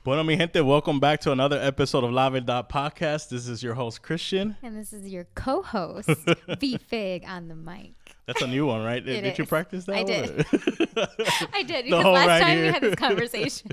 Bueno, mi gente, welcome back to another episode of La Verdad Podcast. This is your host, Christian. And this is your co-host, V-Fig on the mic. That's a new one, right? Did you practice that? I did. I did, because last time we had this conversation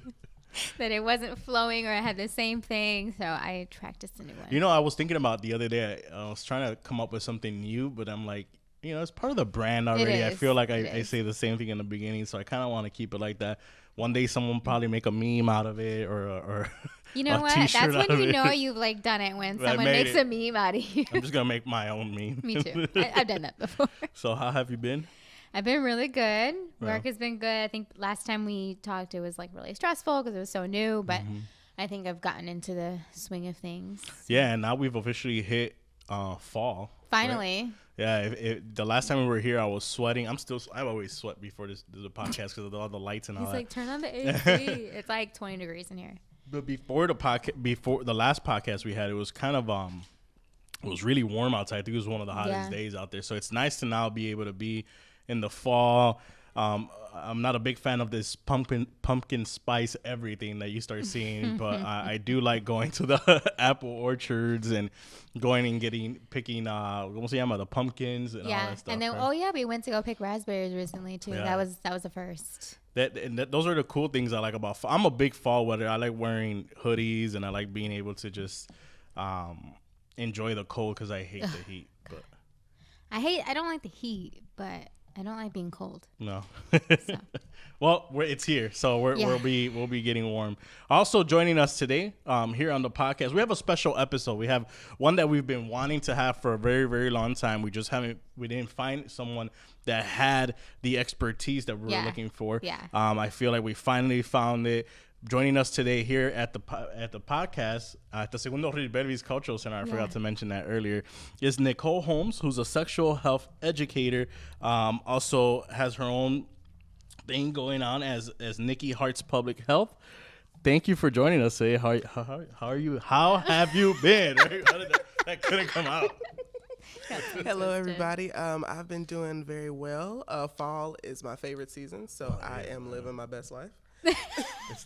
that it wasn't flowing or I had the same thing, so I practiced a new one. You know, I was thinking about the other day, I was trying to come up with something new, but I'm like, you know, it's part of the brand already. I feel like I say the same thing in the beginning, so I kind of want to keep it like that. One day someone probably make a meme out of it or you know what? That's when you know you've like done it, when someone makes a meme out of you. I'm just going to make my own meme. Me too. I've done that before. So how have you been? I've been really good. Work has been good. I think last time we talked, it was like really stressful because it was so new, but I think I've gotten into the swing of things. Yeah, and now we've officially hit fall. Finally. Right? Yeah, the last time we were here, I was sweating. I always sweat before this the podcast because of all the lights and all that. He's like, turn on the AC. It's like 20 degrees in here. But before the last podcast we had, it was kind of it was really warm outside. I think it was one of the hottest days out there. So it's nice to now be able to be in the fall. I'm not a big fan of this pumpkin spice everything that you start seeing, but I do like going to the apple orchards and going and picking ¿cómo se llama? The pumpkins and all that stuff. And then we went to go pick raspberries recently too. Yeah. That was the first. Those are the cool things I like about fall. I'm a big fall weather. I like wearing hoodies and I like being able to just enjoy the cold because I hate the heat. But I don't like the heat, but I don't like being cold. No. So. Well, it's here, so we'll be getting warm. Also joining us today, here on the podcast, we have a special episode. We have one that we've been wanting to have for a very, very long time. We didn't find someone that had the expertise that we were looking for. Yeah. I feel like we finally found it. Joining us today here at the podcast, at the Segundo Rilbervis Cultural Center, I forgot to mention that earlier, is Nicole Holmes, who's a sexual health educator. Also has her own thing going on as Nicky Hearts Public Health. Thank you for joining us today. How are you? How have you been? That couldn't come out. Hello, everybody. I've been doing very well. Fall is my favorite season, so I am living my best life.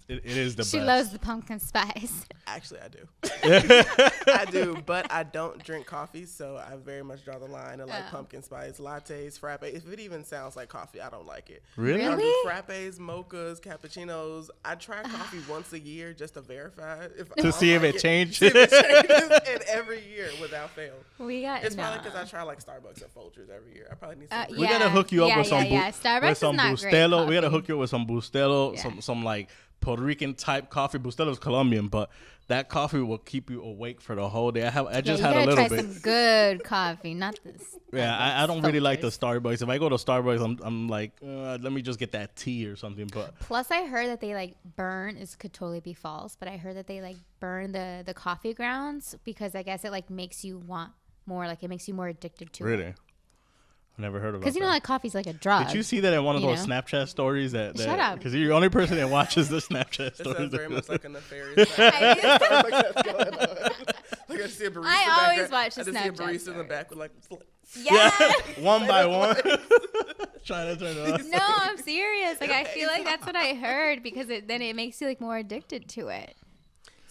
It is the best. She loves the pumpkin spice. Actually, I do. I do, but I don't drink coffee, so I very much draw the line. I like pumpkin spice, lattes, frappe. If it even sounds like coffee, I don't like it. Really? I do frappes, mochas, cappuccinos. I try coffee once a year just to verify see if it changes. See if it changes, and every year without fail. It's probably because I try like Starbucks and Folgers every year. I probably need some. We gotta hook you up with some. Starbucks is not Bustelo. Great. We gotta hook you up with some Bustelo, some like Puerto Rican type coffee. Bustelo's Colombian, but that coffee will keep you awake for the whole day. I just had a little bit. Try some good coffee, not this. Yeah, I don't really like the Starbucks. If I go to Starbucks, I'm like, let me just get that tea or something. But plus, I heard that they like burn. This could totally be false, but I heard that they like burn the coffee grounds because I guess it like makes you want more. Like it makes you more addicted to it. Really? Never heard about that. Because you know, like coffee's like a drug. Did you see that in one of those Snapchat stories? Shut up. Because you're the only person that watches the Snapchat stories. It sounds very much like a nefarious fact. Like I see a barista. I always watch the Snapchat. I see a barista in the back with like. Yeah. One by one. Trying to turn it on. No, I'm serious. Like I feel like that's what I heard because then it makes you like more addicted to it.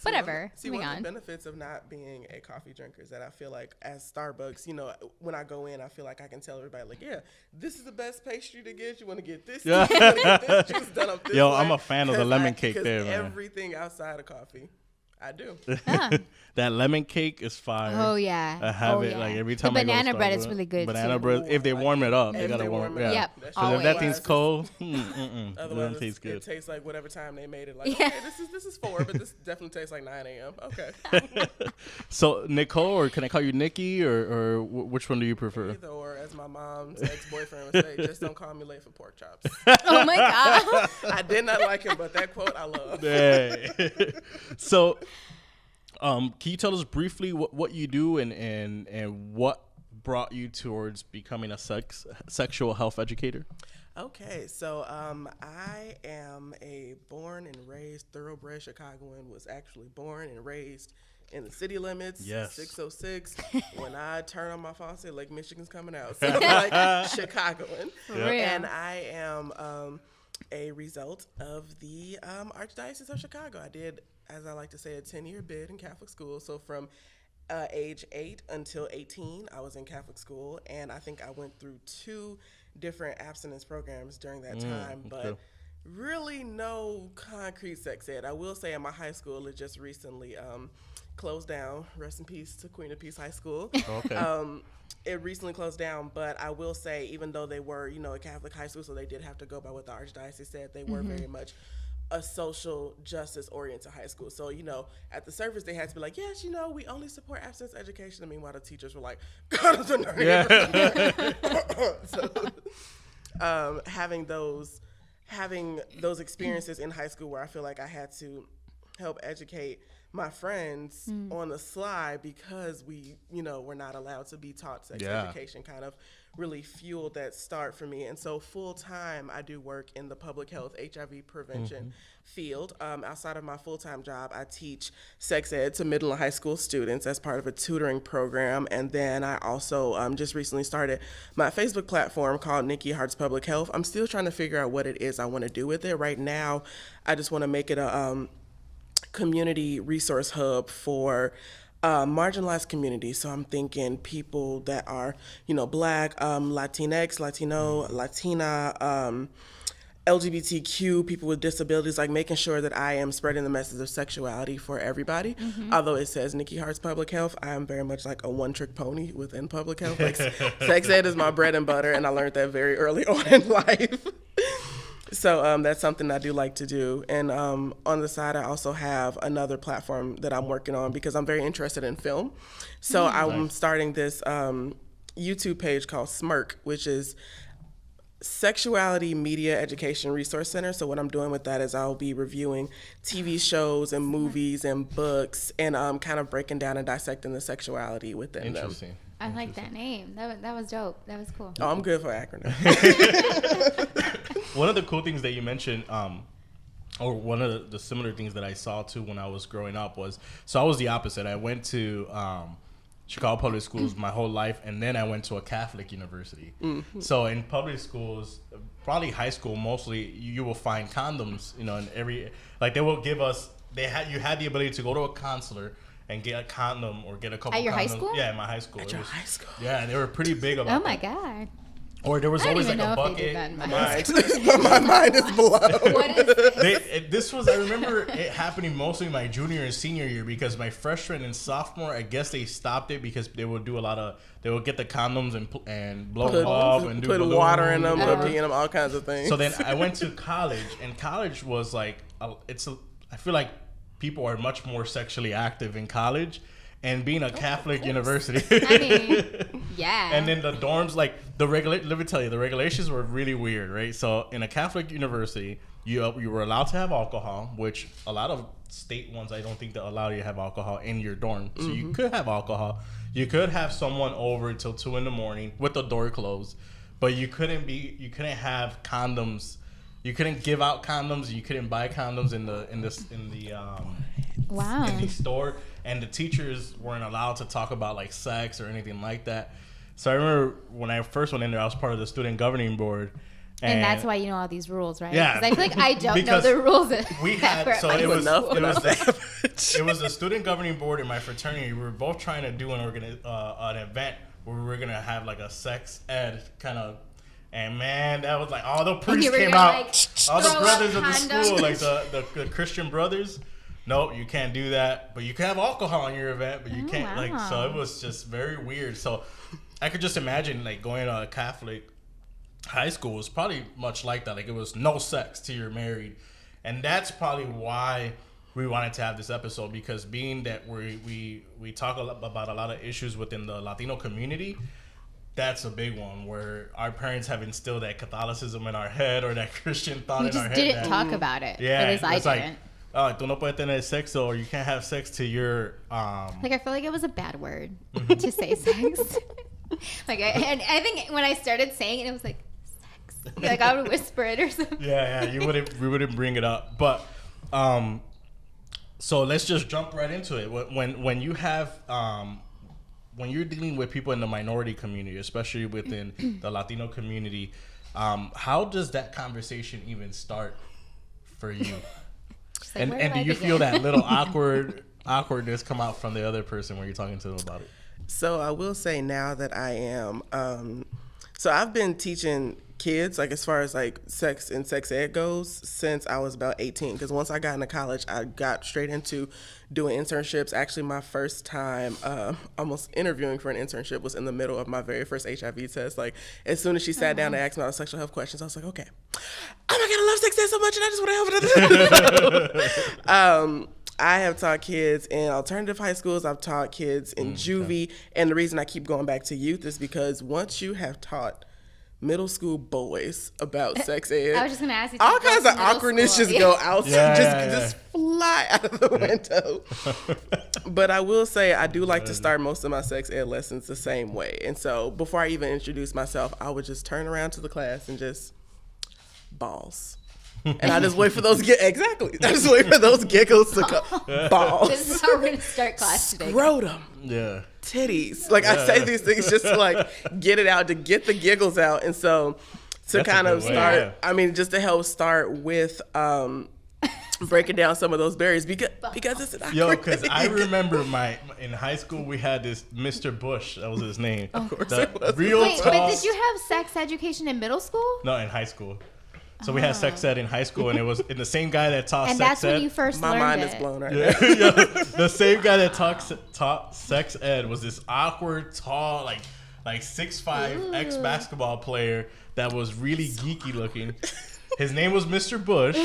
Whatever. One of the benefits of not being a coffee drinker is that I feel like as Starbucks, you know, when I go in, I feel like I can tell everybody, like, yeah, this is the best pastry to get. You want to get this? You want to get this juice done up this way. I'm a fan of the lemon cake there, man. Everything outside of coffee, I do. That lemon cake is fire. Oh, yeah. I have it like every time the I go to banana bread is Starbucks. really good, Banana too. bread, if they warm it up, they got to warm it up. Yep. Because if that thing's cold, otherwise it tastes good. It tastes like whatever time they made it. Like, okay, this is 4, but this definitely tastes like 9 a.m. Okay. So, Nicole, or can I call you Nicky, or which one do you prefer? Either or, as my mom's ex-boyfriend would say, just don't call me late for pork chops. Oh, my God. I did not like him, but that quote I love. Hey. So, can you tell us briefly what you do and what brought you towards becoming a sexual health educator? Okay, so I am a born and raised thoroughbred Chicagoan, was actually born and raised in the city limits, 606. When I turn on my phone, I say Lake Michigan's coming out. So I'm like Chicagoan. Yeah. And I am a result of the Archdiocese of Chicago. I did, as I like to say, a 10-year bid in Catholic school. So from age 8 until 18, I was in Catholic school, and I think I went through 2 different abstinence programs during that time, but really no concrete sex ed. I will say at my high school, it just recently closed down. Rest in peace to Queen of Peace High School. Okay. It recently closed down, but I will say, even though they were, a Catholic high school, so they did have to go by what the Archdiocese said, they were very much a social justice oriented high school. So, at the surface, they had to be like, yes, we only support abstinence education. And meanwhile, the teachers were like, God is so, having those experiences in high school where I feel like I had to help educate my friends on the sly because we, were not allowed to be taught sex education, kind of really fueled that start for me. And so full time, I do work in the public health HIV prevention field. Outside of my full-time job, I teach sex ed to middle and high school students as part of a tutoring program. And then I also just recently started my Facebook platform called Nicky Hearts Public Health. I'm still trying to figure out what it is I want to do with it. Right now, I just want to make it a community resource hub for marginalized communities. So I'm thinking people that are, Black, Latinx, Latino, Latina, LGBTQ, people with disabilities, like making sure that I am spreading the message of sexuality for everybody. Although it says Nicky Hearts Public Health, I am very much like a one-trick pony within public health. Like, sex ed is my bread and butter, and I learned that very early on in life. So that's something I do like to do. And on the side, I also have another platform that I'm working on because I'm very interested in film. So I'm starting this YouTube page called Smirk, which is Sexuality Media Education Resource Center. So what I'm doing with that is I'll be reviewing TV shows and movies and books and kind of breaking down and dissecting the sexuality within them. I like that name. That was dope. That was cool. Oh, I'm good for acronyms. One of the cool things that you mentioned, or one of the similar things that I saw too when I was growing up was, so I was the opposite. I went to Chicago public schools my whole life, and then I went to a Catholic university. So in public schools, probably high school mostly, you will find condoms, in every, like they will give us, you had the ability to go to a counselor and get a condom or get a couple condoms. At your condoms. high school? Yeah, in my high school. At your high school? Yeah, they were pretty big about Oh my God. Or there was always like a bucket. My mind is blown. What is this was, I remember it happening mostly my junior and senior year because my freshman and sophomore, I guess they stopped it because they would do they would get the condoms and blow them up and put water in them, put pee in them, all kinds of things. So then I went to college, and college was like, I feel like people are much more sexually active in college. And being a Catholic university, I mean, yeah. And then the dorms, like let me tell you, the regulations were really weird, right? So in a Catholic university, you were allowed to have alcohol, which a lot of state ones I don't think that allow you to have alcohol in your dorm. So you could have alcohol, you could have someone over until 2 a.m. with the door closed, but you couldn't have condoms. You couldn't give out condoms. You couldn't buy condoms in the store, and the teachers weren't allowed to talk about like sex or anything like that. So I remember when I first went in there, I was part of the student governing board, and that's why you know all these rules, right? Yeah, because I feel like I don't know the rules. We had so it was the student governing board in my fraternity. We were both trying to do an event where we were gonna have like a sex ed kind of. And man, that was like all the priests came out, like, all the brothers of the school, like the Christian brothers. Nope, you can't do that. But you can have alcohol in your event, but you can't. Wow. Like, so it was just very weird. So I could just imagine like going to a Catholic high school was probably much like that. Like it was no sex till you're married, and that's probably why we wanted to have this episode, because being that we talk about a lot of issues within the Latino community. That's a big one where our parents have instilled that Catholicism in our head or that Christian thought in our head. We just didn't talk about it. Yeah, at least I didn't. Like, tú no puedes tener sexo, or you can't have sex to your... Like, I feel like it was a bad word to say sex. Like, I think when I started saying it, it was like, sex. Like, I would whisper it or something. Yeah, we wouldn't bring it up. But, so let's just jump right into it. When you have... when you're dealing with people in the minority community, especially within the Latino community, How does that conversation even start for you? Like, and do you feel that little awkwardness come out from the other person when you're talking to them about it? So I will say now that I am, so I've been teaching kids, like as far as like sex and sex ed goes, since I was about 18. Because once I got into college, I got straight into doing internships. Actually, my first time almost interviewing for an internship was in the middle of my very first HIV test. Like as soon as she sat down to ask me all the sexual health questions, I was like, okay, oh my God, I love sex ed so much and I just want to help it. I have taught kids in alternative high schools. I've taught kids in juvie. And the reason I keep going back to youth is because once you have taught middle school boys about sex ed, I was just gonna ask you, all kinds of awkwardness just go out, just fly out of the window. But I will say I do like to start most of my sex ed lessons the same way. And so before I even introduce myself, I would just turn around to the class and just balls. And I just wait for those exactly. I just wait for those giggles to come. Balls. This is how we're gonna start class today. Scrotum. Yeah. Titties. Like I say these things just to like get it out, to get the giggles out, and so to kind of start. Yeah. I mean, just to help start with breaking down some of those barriers because it's an yo. Because I remember in high school we had this Mr. Bush. That was his name. Of course, it was. Wait, but did you have sex education in middle school? No, in high school. So we had sex ed in high school, and it was in the same guy that taught and sex ed. And that's when you first learned it. My mind is blown right now. Yeah. The same guy that taught sex ed was this awkward, tall, like 6'5" ex-basketball player that was really geeky looking. His name was Mr. Bush.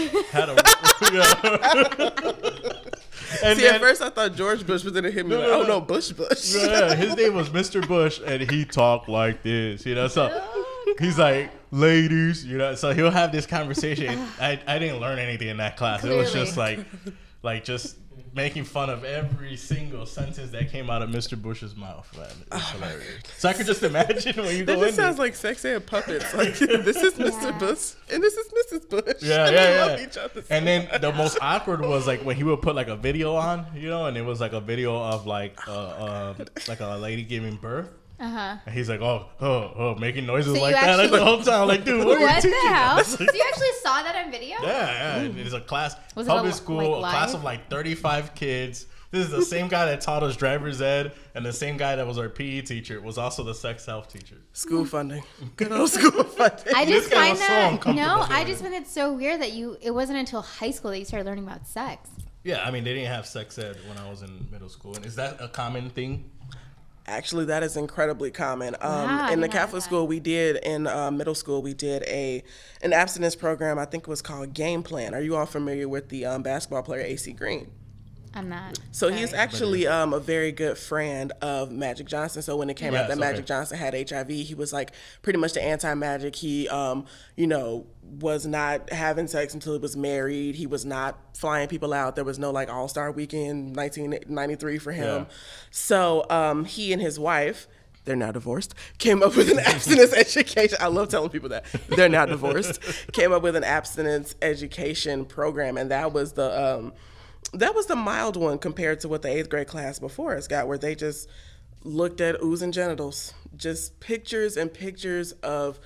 And see, at first I thought George Bush was gonna hit me. Oh no, Bush. Yeah, his name was Mr. Bush, and he talked like this, So he's like, ladies, so he'll have this conversation. I didn't learn anything in that class. Clearly. It was just like just making fun of every single sentence that came out of Mr. Bush's mouth. Man. It's hilarious. So I could just imagine when you go in there. That just sounds like sex ed puppets. Like this is Mr. Bush and this is Mrs. Bush. Yeah, and they love each other. And then the most awkward was like when he would put like a video on, and it was like a video of like a lady giving birth. And he's like, oh, making noises like that. Like the whole time, like, dude, what are you teaching? What the hell? So you actually saw that on video? Yeah. It's a class, public school, a class of like 35 kids. This is the same guy that taught us driver's ed, and the same guy that was our PE teacher was also the sex health teacher. School funding, good old school funding. I just find it's so weird that it wasn't until high school that you started learning about sex. Yeah, I mean, they didn't have sex ed when I was in middle school, and is that a common thing? Actually, that is incredibly common. In the Catholic school, we did in middle school, we did an abstinence program. I think it was called Game Plan. Are you all familiar with the basketball player AC Green? I'm not. So he's actually a very good friend of Magic Johnson. So when it came out that Magic Johnson had HIV, he was like pretty much the anti-Magic. He, was not having sex until he was married. He was not flying people out. There was no like All-Star Weekend 1993 for him. Yeah. So he and his wife, they're now divorced, came up with an abstinence education. I love telling people that. They're now divorced. Came up with an abstinence education program, and that was the mild one compared to what the 8th grade class before us got, where they just looked at oozing genitals. Just pictures and pictures of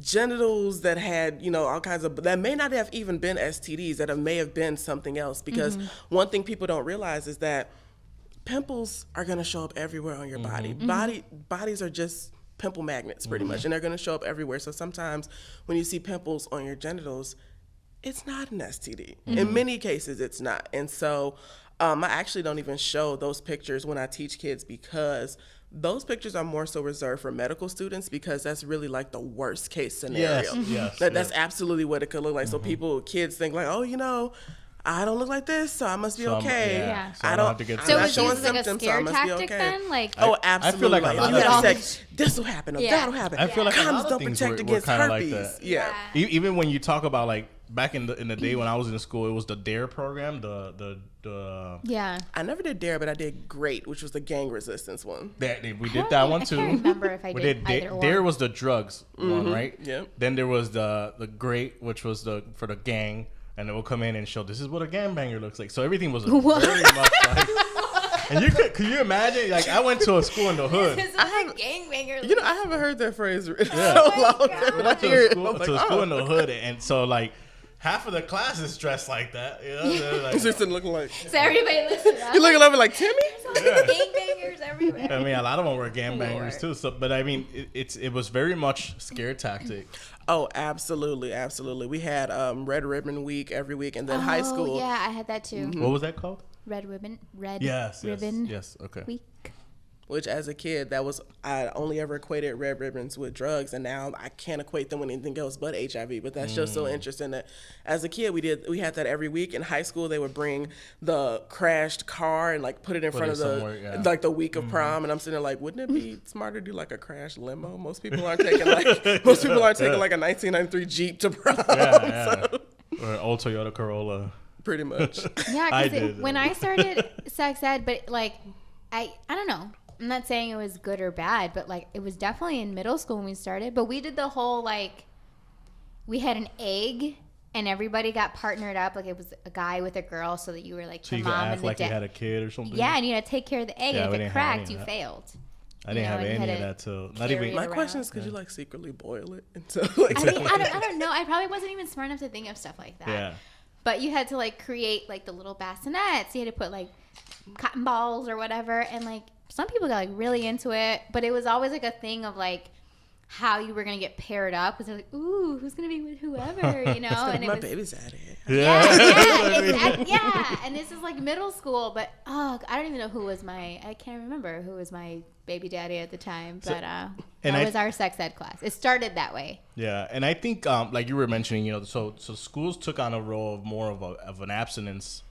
genitals that had, all kinds of, that may not have even been STDs, that may have been something else. Because one thing people don't realize is that pimples are going to show up everywhere on your body. Bodies are just pimple magnets pretty much, and they're going to show up everywhere. So sometimes when you see pimples on your genitals, it's not an STD. In many cases, it's not. And so I actually don't even show those pictures when I teach kids, because those pictures are more so reserved for medical students, because that's really like the worst case scenario. That's absolutely what it could look like. So kids think like, I don't look like this, so I must be okay. So I don't have to get so was this like a scare tactic then? Like, absolutely. I feel like a lot of this will happen, or that'll happen. I feel like a lot of don't things protect were against kind of herpes. like that. Even when you talk about like back in the day when I was in school, it was the DARE program. I never did DARE, but I did GREAT, which was the gang resistance one. We did that one too. I can't remember if I did either DARE was the drugs one, right? Yeah. Then there was the GREAT, which was for the gang. And it will come in and show, this is what a gangbanger looks like. So everything was very much like... And could you imagine? Like, I went to a school in the hood. This is like gangbanger. You know, I haven't heard that phrase in so Oh long. God. When I hear it, I'm To like, a school in oh. the hood, and so like half of the class is dressed like that. You know, they're like, He's just looking like, So everybody listen up. you looking over like, Timmy? There's gangbangers everywhere. I mean, a lot of them were gangbangers Lord. too. So, but I mean, it was very much scare tactic. Oh, absolutely, absolutely. We had Red Ribbon Week every week, and then high school. Yeah, I had that too. What was that called? Red ribbon. Yes. Ribbon. Yes. Okay. Week. Which, as a kid, I only ever equated red ribbons with drugs, and now I can't equate them with anything else but HIV. But that's just so interesting that, as a kid, we had that every week. In high school, they would bring the crashed car and like put it in front of the week of prom, and I'm sitting there like, wouldn't it be smarter to do like a crashed limo? Most people aren't taking like a 1993 Jeep to prom. So, Or an old Toyota Corolla. pretty much. Yeah, because when I started sex ed, but like, I don't know. I'm not saying it was good or bad, but like it was definitely in middle school when we started. But we did the whole like, we had an egg and everybody got partnered up. Like it was a guy with a girl, so that you were like So the you could mom act and the like you dad. had a kid or something. Yeah, and you had to take care of the egg. Yeah, and we if it didn't have cracked, any you of that. failed. I didn't have You any had of to that till not carry even. it My around. question is, could you like secretly boil it until like? I mean, I don't know. I probably wasn't even smart enough to think of stuff like that. Yeah. But you had to like create like the little bassinets. You had to put like cotton balls or whatever, and like some people got like really into it. But it was always like a thing of like how you were gonna get paired up. Because they're like, ooh, who's gonna be with whoever, you know? And it my was baby's at it. yeah. And this is like middle school, but I don't even know I can't remember who was my baby daddy at the time. But that was our sex ed class. It started that way. Yeah, and I think like you were mentioning, you know, so schools took on a role of more of an abstinence.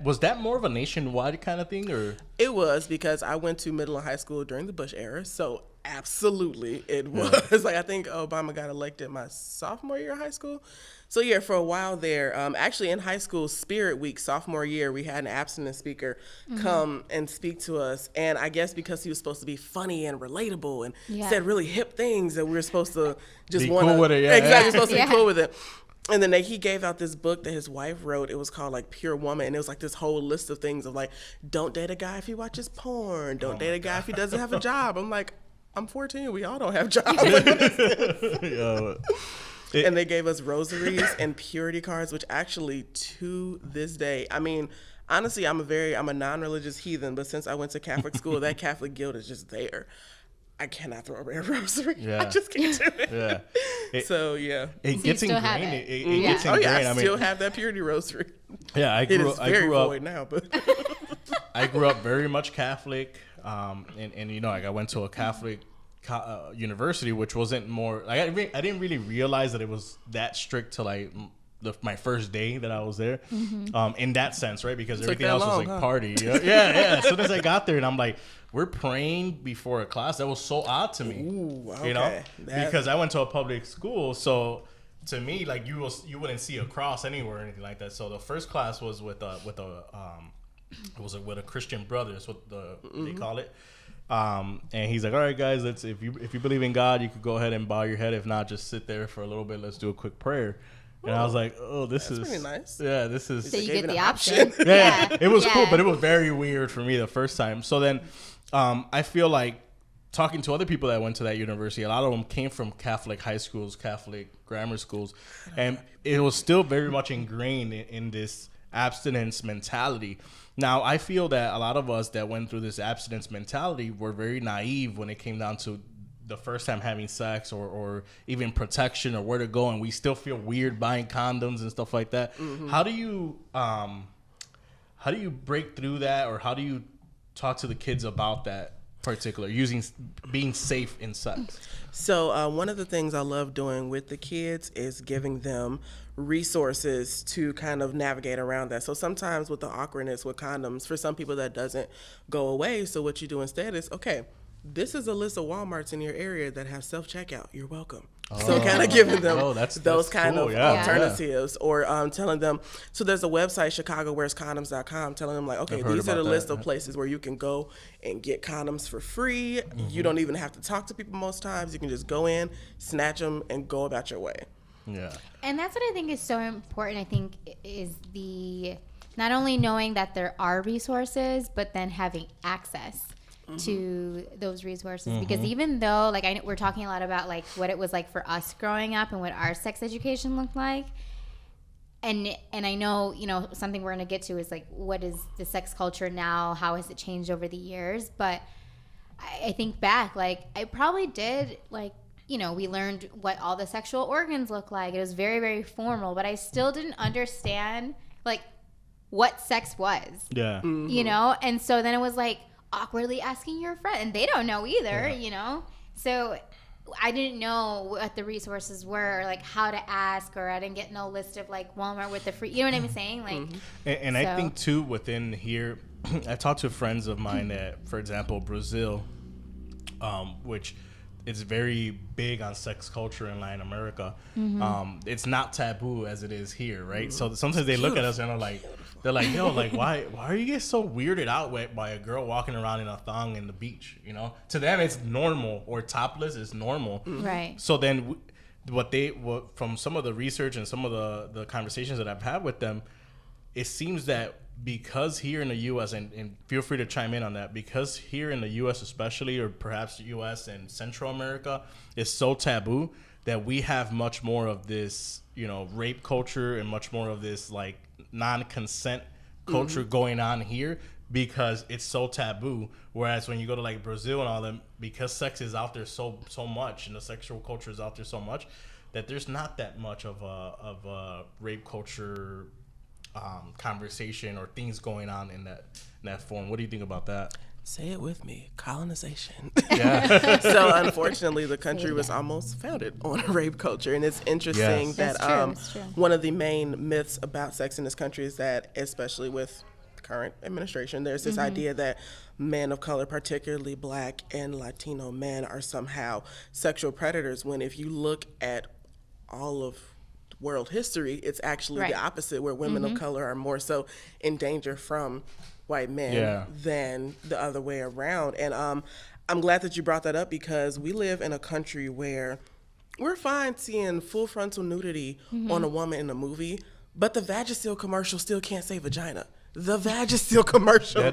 Was that more of a nationwide kind of thing, or? It was, because I went to middle and high school during the Bush era, so absolutely it was. Like I think Obama got elected my sophomore year of high school. So yeah, for a while there, actually in high school, Spirit Week, sophomore year, we had an abstinence speaker come and speak to us. And I guess because he was supposed to be funny and relatable and said really hip things, that we were supposed to just want cool with it. Yeah, exactly, supposed to be cool with it. And then he gave out this book that his wife wrote. It was called like Pure Woman. And it was like this whole list of things of like, don't date a guy if he watches porn. Don't date a guy if he doesn't have a job. I'm like, I'm 14. We all don't have jobs. And they gave us rosaries and purity cards, which actually to this day, I mean, honestly, I'm a non-religious heathen, but since I went to Catholic school, that Catholic guilt is just there. I cannot throw away a rosary. Yeah. I just can't do it. Yeah. So It gets you still have ingrained. it. It gets ingrained. I still have that purity rosary. Yeah, I It grew is up. very void now, but I grew up very much Catholic, and you know, like I went to a Catholic university, which wasn't more like I didn't really realize that it was that strict to like my first day that I was there, in that sense, right? Because everything else was like party. Yeah. As soon as I got there, and I'm like, we're praying before a class. That was so odd to me. Ooh, okay. You know, because I went to a public school, so to me, like you wouldn't see a cross anywhere or anything like that. So the first class was with a Christian brother. That's what they call it. And he's like, all right, guys, if you believe in God, you could go ahead and bow your head. If not, just sit there for a little bit. Let's do a quick prayer. And I was like, oh, that's pretty nice. Yeah, this is. So you get the option. Yeah, it was cool, but it was very weird for me the first time. So then, I feel like talking to other people that went to that university, a lot of them came from Catholic high schools, Catholic grammar schools, and it was still very much ingrained in this abstinence mentality. Now, I feel that a lot of us that went through this abstinence mentality were very naive when it came down to the first time having sex or even protection or where to go, and we still feel weird buying condoms and stuff like that. How do you break through that, or how do you talk to the kids about that particular being safe in sex? So one of the things I love doing with the kids is giving them resources to kind of navigate around that. So sometimes with the awkwardness with condoms, for some people that doesn't go away. So what you do instead is, okay, this is a list of Walmarts in your area that have self-checkout. You're welcome. So kind of giving them those kind cool. of alternatives, or telling them, so there's a website, chicagowearscondoms.com, telling them like, okay, these are the list of places where you can go and get condoms for free. You don't even have to talk to people most times. You can just go in, snatch them, and go about your way. Yeah. And that's what I think is so important. I think is not only knowing that there are resources, but then having access to those resources. Because even though, like, we're talking a lot about like what it was like for us growing up and what our sex education looked like, and I know, you know, something we're gonna get to is like, what is the sex culture now? How has it changed over the years? But I think back, like, I probably did, like, you know, we learned what all the sexual organs look like. It was very, very formal, but I still didn't understand like what sex was. Yeah. You know, and so then it was like awkwardly asking your friend, and they don't know either, you know? So I didn't know what the resources were, or like how to ask, or I didn't get no list of like Walmart with the free, you know what I'm saying? Like, and I think too, within here, I talked to friends of mine that, for example, Brazil, which is very big on sex culture in Latin America. It's not taboo as it is here, right? So sometimes they look at us and they're like, yo, like, why are you guys so weirded out by a girl walking around in a thong in the beach? You know, to them it's normal, or topless is normal, right? So then from some of the research and some of the conversations that I've had with them, it seems that because here in the U.S., and feel free to chime in on that, because here in the U.S. especially, or perhaps the U.S. and Central America, is so taboo that we have much more of this, you know, rape culture and much more of this like non-consent culture going on here, because it's so taboo. Whereas when you go to like Brazil and all them, because sex is out there so much, and the sexual culture is out there so much, that there's not that much of a rape culture conversation or things going on in that form. What do you think about that? Say it with me. Colonization. Yeah. So unfortunately, the country was almost founded on a rape culture, and it's interesting that That's true. one of the main myths about sex in this country is that, especially with current administration, there's this idea that men of color, particularly Black and Latino men, are somehow sexual predators, when if you look at all of world history, it's actually the opposite, where women of color are more so in danger from white men than the other way around. And I'm glad that you brought that up, because we live in a country where we're fine seeing full frontal nudity on a woman in a movie, but the Vagisil commercial still can't say vagina. The Vagisil commercial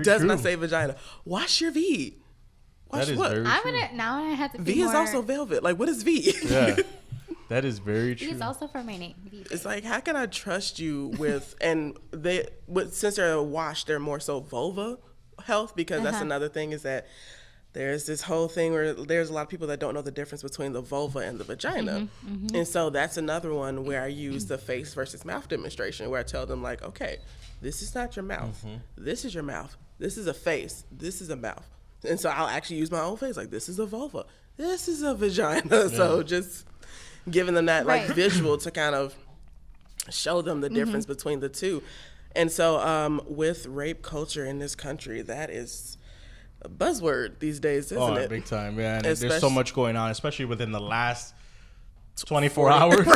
does not say vagina. Wash your V. Wash that is what? Very true. Now I have to V is also velvet. Like, what is V? Yeah. That is very true. It's also for my name. It's like, how can I trust you with, and since they're washed, they're more so vulva health, because that's another thing, is that there's this whole thing where there's a lot of people that don't know the difference between the vulva and the vagina. And so that's another one where I use the face versus mouth demonstration, where I tell them, like, okay, this is not your mouth. This is your mouth. This is a face. This is a mouth. And so I'll actually use my own face, like, this is a vulva. This is a vagina. So just giving them that like visual to kind of show them the difference between the two. And so with rape culture in this country, that is a buzzword these days, isn't it? Big time, man. There's so much going on, especially within the last 24 hours.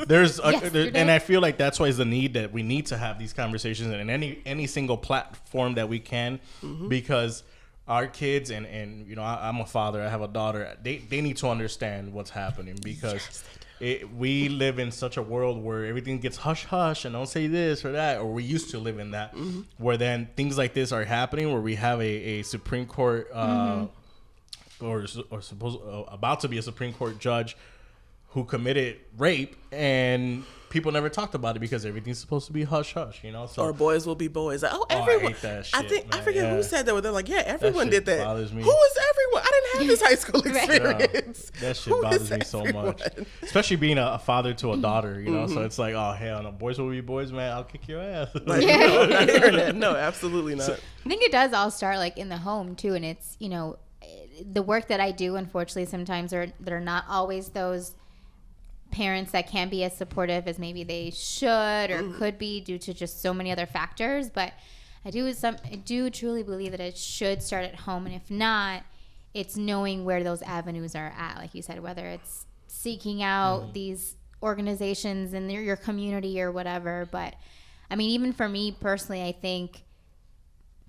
And I feel like that's why it's the need that we need to have these conversations in any single platform that we can, because our kids and you know, I'm a father, I have a daughter, they need to understand what's happening, because we live in such a world where everything gets hush hush and don't say this or that, or we used to live in that, where then things like this are happening, where we have a Supreme Court or about to be a Supreme Court judge who committed rape, and people never talked about it because everything's supposed to be hush hush, you know. So, or boys will be boys. Like, everyone. I hate that shit, I forget who said that. Where they're like, yeah, everyone did that. Bothers me. Who is everyone? I didn't have this high school experience. That shit bothers me so much, especially being a father to a daughter, you know. So it's like, oh hell no, boys will be boys, man. I'll kick your ass. Like, no, not hearing that. No, absolutely not. I think it does all start like in the home too, and it's, you know, the work that I do, unfortunately, sometimes they're not always those parents that can't be as supportive as maybe they should or could be, due to just so many other factors. But I do truly believe that it should start at home, and if not, it's knowing where those avenues are at, like you said, whether it's seeking out these organizations in your community or whatever. But I mean, even for me personally, I think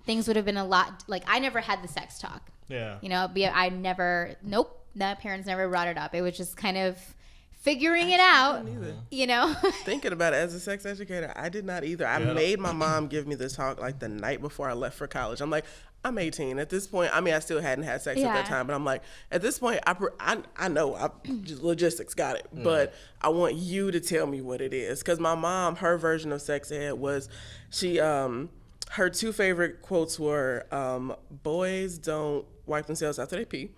things would have been a lot, like, I never had the sex talk. Yeah. You know, my parents never brought it up. It was just kind of figuring it out, you know. Thinking about it as a sex educator, I did not either. I made my mom give me the talk like the night before I left for college. I'm like, I'm 18 at this point. I mean, I still hadn't had sex at that time, but I'm like, at this point, I know I just logistics got it, but I want you to tell me what it is, because my mom, her version of sex ed was, she her two favorite quotes were, boys don't wipe themselves after they pee.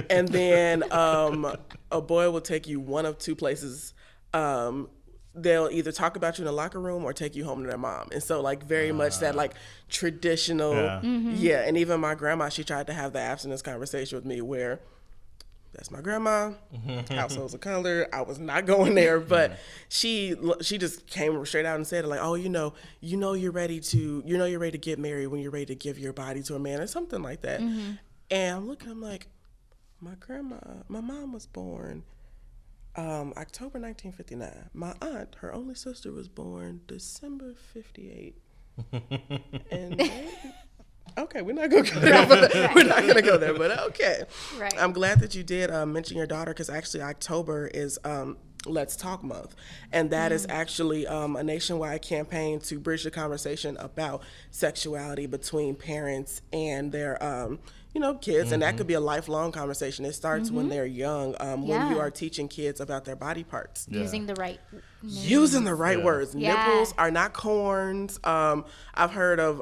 And then a boy will take you one of two places. They'll either talk about you in the locker room or take you home to their mom. And so like very much that like traditional, and even my grandma, she tried to have the abstinence conversation with me where that's my grandma, households of color. I was not going there, but she just came straight out and said like, oh, you're ready to get married when you're ready to give your body to a man or something like that. And I'm like, my mom was born October 1959. My aunt, her only sister, was born December 58. And okay, we're not gonna go there. We're not gonna go there, but okay. Right. I'm glad that you did mention your daughter, because actually October is Let's Talk Month, and that is actually a nationwide campaign to bridge the conversation about sexuality between parents and their kids, and that could be a lifelong conversation. It starts when they're young, when you are teaching kids about their body parts. Using the right words. Nipples are not corns. I've heard of,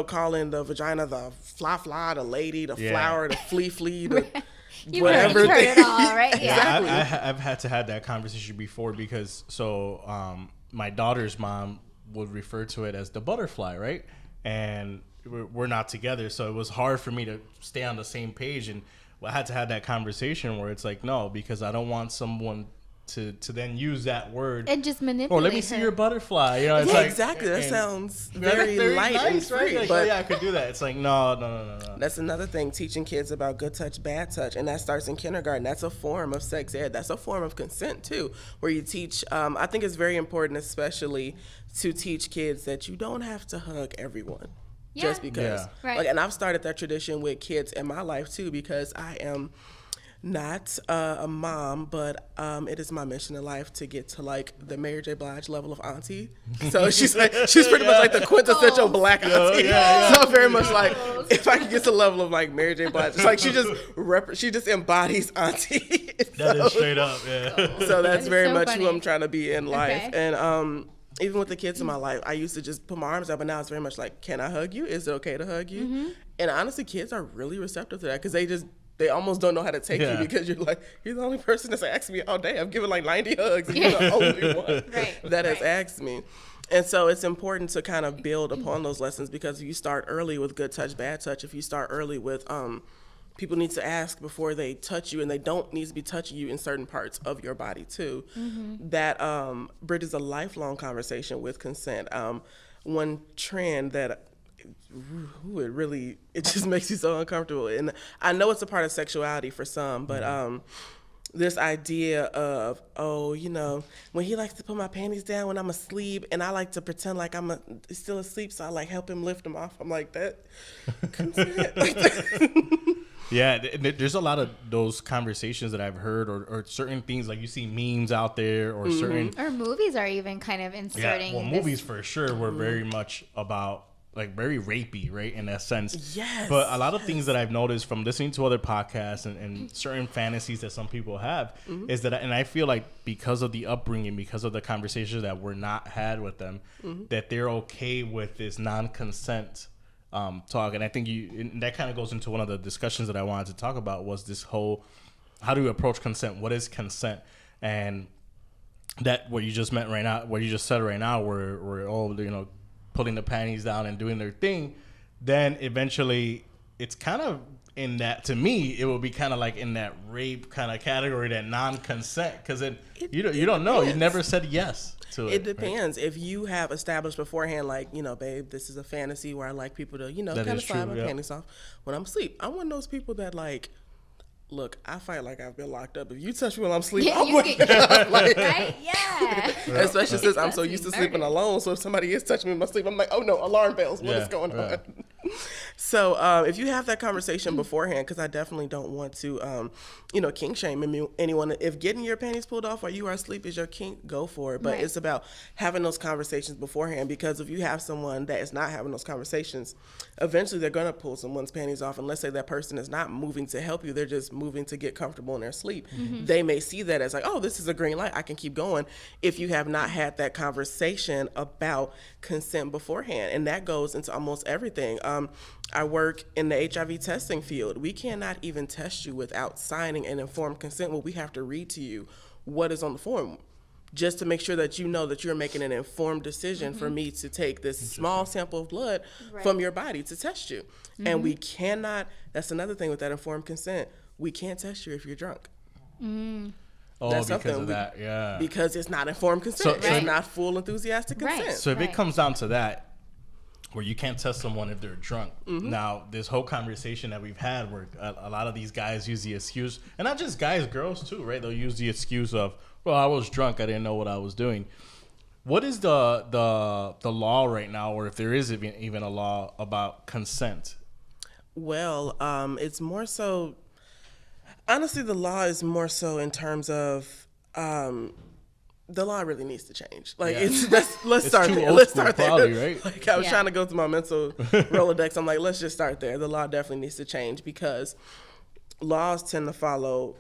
calling the vagina the fly, the lady, the flower, the flea, the whatever. You've heard it all, right? Exactly. I've had to have that conversation before, because my daughter's mom would refer to it as the butterfly, right? And we're not together, so it was hard for me to stay on the same page, and I had to have that conversation where it's like, no, because I don't want someone to then use that word and just manipulate. Oh, let me see your butterfly. It's like, exactly. That sounds very light nice, and free. Right? Like, but I could do that. It's like no. That's another thing, teaching kids about good touch, bad touch, and that starts in kindergarten. That's a form of sex ed. That's a form of consent too, where you teach. I think it's very important, especially to teach kids that you don't have to hug everyone. Just because. Right. Like, and I've started that tradition with kids in my life too, because I am not a mom, but it is my mission in life to get to like the Mary J. Blige level of auntie. So she's pretty much like the quintessential black auntie. So I'm very much like, if I could get to the level of like Mary J. Blige, it's like she just embodies auntie. That is straight up, So that's very much who I'm trying to be in life. And even with the kids in my life, I used to just put my arms up, but now it's very much like, can I hug you? Is it okay to hug you? And honestly, kids are really receptive to that, because they almost don't know how to take you, because you're the only person that's asked me all day. I've given like 90 hugs, and you're the only one that has asked me. And so it's important to kind of build upon those lessons, because if you start early with good touch, bad touch, if you start early with people need to ask before they touch you, and they don't need to be touching you in certain parts of your body too. That bridges a lifelong conversation with consent. One trend that it just makes you so uncomfortable, and I know it's a part of sexuality for some, but this idea of, when he likes to put my panties down when I'm asleep, and I like to pretend like I'm still asleep, so I like help him lift them off. I'm like, that consent. Yeah, there's a lot of those conversations that I've heard, or certain things, like you see memes out there, or certain... Or movies are even kind of inserting... Yeah, well, movies for sure were very much about, like, very rapey, right, in that sense. Yes. But a lot of things that I've noticed from listening to other podcasts and certain fantasies that some people have is that, and I feel like because of the upbringing, because of the conversations that were not had with them, that they're okay with this non-consent talk. And I think that kind of goes into one of the discussions that I wanted to talk about, was this whole, how do you approach consent? What is consent? And that what you just said right now, where all, putting the panties down and doing their thing, then eventually it's kind of in that, to me, it will be kind of like in that rape kind of category, that non-consent, because you don't know. You never said yes to it. It depends. Right? If you have established beforehand, like, babe, this is a fantasy where I like people to, kind of slide my panties off when I'm asleep. I'm one of those people that, like, look, I fight like I've been locked up. If you touch me while I'm sleeping, I'm waking up. Like, right? Yeah. Especially since I'm so used to sleeping alone. So if somebody is touching me in my sleep, I'm like, oh no, alarm bells. What is going on? So if you have that conversation beforehand, because I definitely don't want to, kink shame anyone. If getting your panties pulled off while you are asleep is your kink, go for it. But Right. it's about having those conversations beforehand, because if you have someone that is not having those conversations, eventually they're going to pull someone's panties off. And let's say that person is not moving to help you, they're just moving to get comfortable in their sleep. They may see that as like, oh, this is a green light, I can keep going, if you have not had that conversation about consent beforehand. And that goes into almost everything. I work in the HIV testing field. We cannot even test you without signing an informed consent where we have to read to you what is on the form, just to make sure that you know that you're making an informed decision for me to take this small sample of blood from your body to test you. And we cannot, that's another thing with that informed consent, we can't test you if you're drunk. Oh, That's because something of that, yeah. Because it's not informed consent. So- It's not full enthusiastic consent. Right. So if it comes down to that, where you can't test someone if they're drunk. Mm-hmm. Now, this whole conversation that we've had where a lot of these guys use the excuse, and not just guys, girls too, right? They'll use the excuse of, well, I was drunk, I didn't know what I was doing. What is the law right now, or if there is even a law about consent? Well, it's more so, honestly, the law is more so in terms of, the law really needs to change. Like, Yeah. let's It's start too there. old Let's school start there. probably, right? Like, I was Yeah. trying to go through my mental Rolodex. I'm like, let's just start there. The law definitely needs to change, because laws tend to follow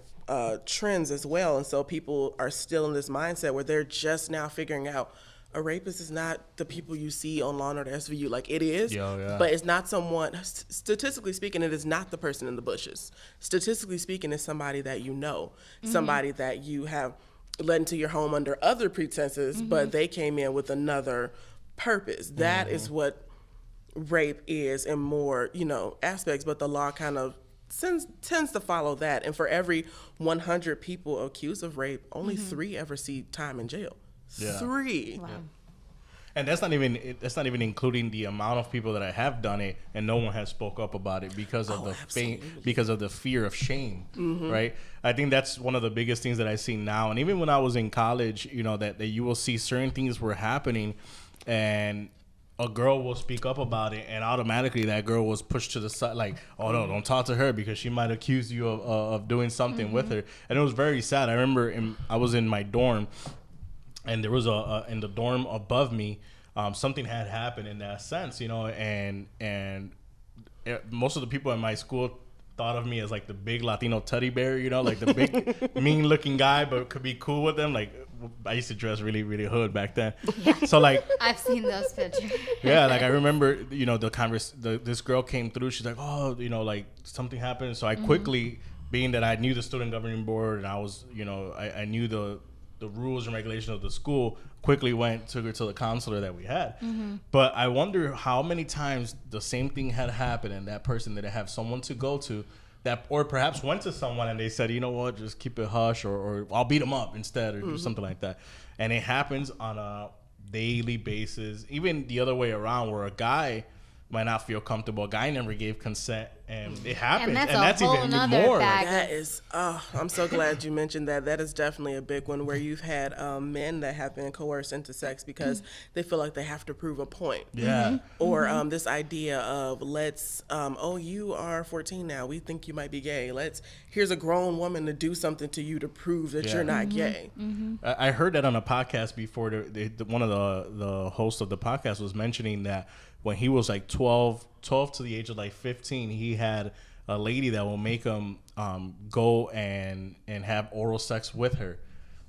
trends as well. And so people are still in this mindset where they're just now figuring out a rapist is not the people you see on Law and Order SVU. Like, it is, Yeah. but it's not someone, statistically speaking, it is not the person in the bushes. Statistically speaking, it's somebody that you know, somebody that you have led into your home under other pretenses, but they came in with another purpose. That is what rape is in more, aspects, but the law kind of tends to follow that. And for every 100 people accused of rape, only 3 ever see time in jail. Yeah. 3. Wow. And that's not even including the amount of people that have done it and no one has spoke up about it because of because of the fear of shame, right? I think that's one of the biggest things that I see now. And even when I was in college, that you will see certain things were happening and a girl will speak up about it and automatically that girl was pushed to the side, like, oh no, don't talk to her because she might accuse you of doing something with her. And it was very sad. I remember I was in my dorm, and there was in the dorm above me, something had happened in that sense, and most of the people in my school thought of me as like the big Latino teddy bear, like the big mean looking guy, but could be cool with them. Like, I used to dress really, really hood back then. Yeah. So like, I've seen those pictures. yeah, like I remember, this girl came through. She's like, oh, like something happened. So I quickly, being that I knew the student governing board and I was, I knew the rules and regulations of the school, quickly took her to the counselor that we had. But I wonder how many times the same thing had happened and that person didn't have someone to go to, that, or perhaps went to someone and they said, you know what, just keep it hush, or I'll beat them up instead, or do something like that. And it happens on a daily basis, even the other way around, where a guy might not feel comfortable. A guy never gave consent, and it happens, and that's even more. That is, I'm so glad you mentioned that. That is definitely a big one, where you've had men that have been coerced into sex because they feel like they have to prove a point. Yeah. Or this idea of you are 14 now, we think you might be gay. Here's a grown woman to do something to you to prove that you're not gay. I heard that on a podcast before. One of the hosts of the podcast was mentioning that when he was like 12 to the age of like 15, he had a lady that will make him go and have oral sex with her,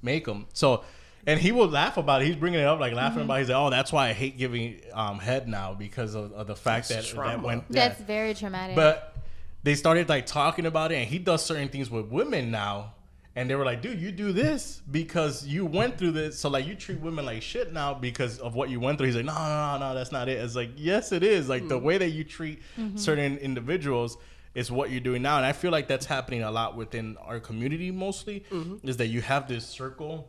make him. So, and he would laugh about it. He's bringing it up, like laughing about it. He's like, oh, that's why I hate giving head now, because of the fact that went. Yeah. That's very traumatic. But they started like talking about it, and he does certain things with women now. And they were like, dude, you do this because you went through this. So, like, you treat women like shit now because of what you went through. He's like, no, that's not it. It's like, yes, it is. Like, the way that you treat certain individuals is what you're doing now. And I feel like that's happening a lot within our community mostly, is that you have this circle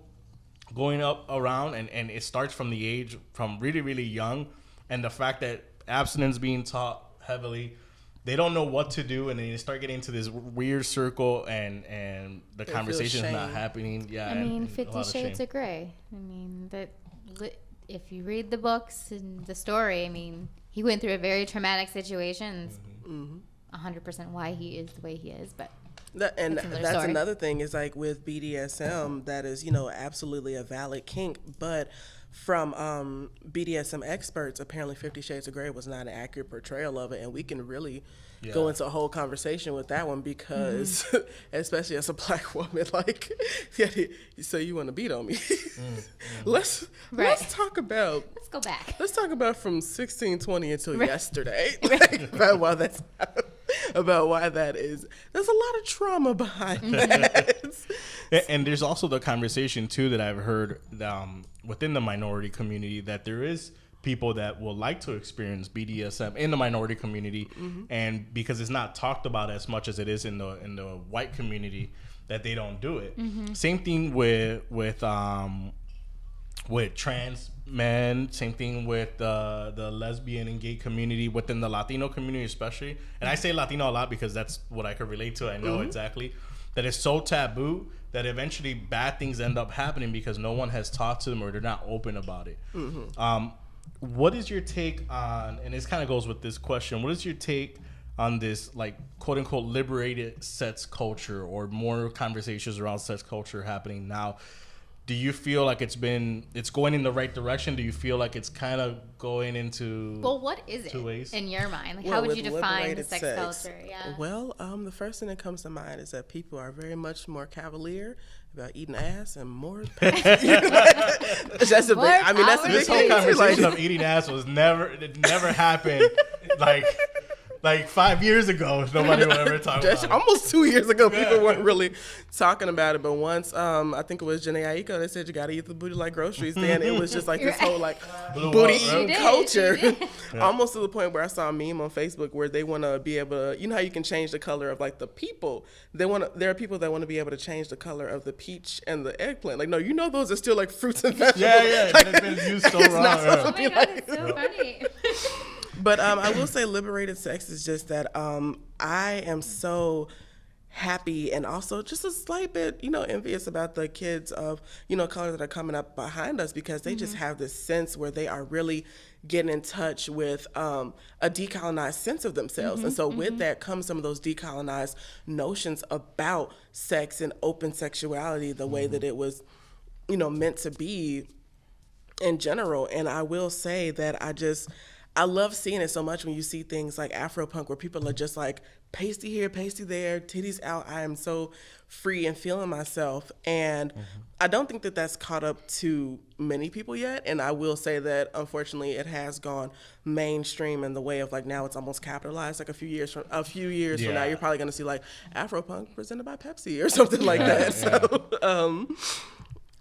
going up around, and it starts from the age, from really, really young. And the fact that abstinence being taught heavily, they don't know what to do, and then they start getting into this weird circle, and the conversation's not happening. Yeah, I mean, 50 Shades of Grey. I mean, if you read the books and the story, I mean, he went through a very traumatic situation. 100% why he is the way he is, but that's another thing is like with BDSM, that is, you know, absolutely a valid kink, but from BDSM experts, apparently 50 Shades of Grey was not an accurate portrayal of it, and we can really go into a whole conversation with that one because, especially as a black woman, like, so you want to beat on me? Let's talk about. Let's go back. Let's talk about from 1620 until yesterday, like, about why that is. There's a lot of trauma behind that. And there's also the conversation too that I've heard within the minority community that there is people that will like to experience BDSM in the minority community, and because it's not talked about as much as it is in the white community, that they don't do it. Same thing with trans men. Same thing with the lesbian and gay community within the Latino community, especially. And I say Latino a lot because that's what I could relate to. I know exactly that it's so taboo that eventually bad things end up happening because no one has talked to them or they're not open about it. What is your take on, and this kind of goes with this question, what is your take on this, like, quote unquote liberated sex culture, or more conversations around sex culture happening now? Do you feel like it's going in the right direction? Do you feel like it's kind of going into what is it ways? In your mind? Like, how would you define the sex culture? Yeah. Well, the first thing that comes to mind is that people are very much more cavalier about eating ass and more. That's a big. That's a big. This whole conversation of eating ass never happened. Like 5 years ago, nobody would ever talk about it. Almost 2 years ago, people weren't really talking about it. But once, I think it was Janae Aiko that said you got to eat the booty like groceries. Then it was just like this whole like booty eating culture. Almost to the point where I saw a meme on Facebook where they want to be able to, you know how you can change the color of like the people. There are people that want to be able to change the color of the peach and the eggplant. Like, no, you know those are still like fruits and vegetables. Yeah, like, they've been used so wrong. Oh my God, it's so funny. But I will say liberated sex is just that I am so happy and also just a slight bit, you know, envious about the kids of, you know, color that are coming up behind us, because they just have this sense where they are really getting in touch with a decolonized sense of themselves. And so with that comes some of those decolonized notions about sex and open sexuality, the way that it was, you know, meant to be in general. And I will say that I love seeing it so much when you see things like Afropunk where people are just like pasty here, pasty there, titties out. I am so free and feeling myself. And I don't think that that's caught up to many people yet. And I will say that unfortunately it has gone mainstream in the way of like now it's almost capitalized. Like a few years from now, you're probably going to see like Afropunk presented by Pepsi or something like that. So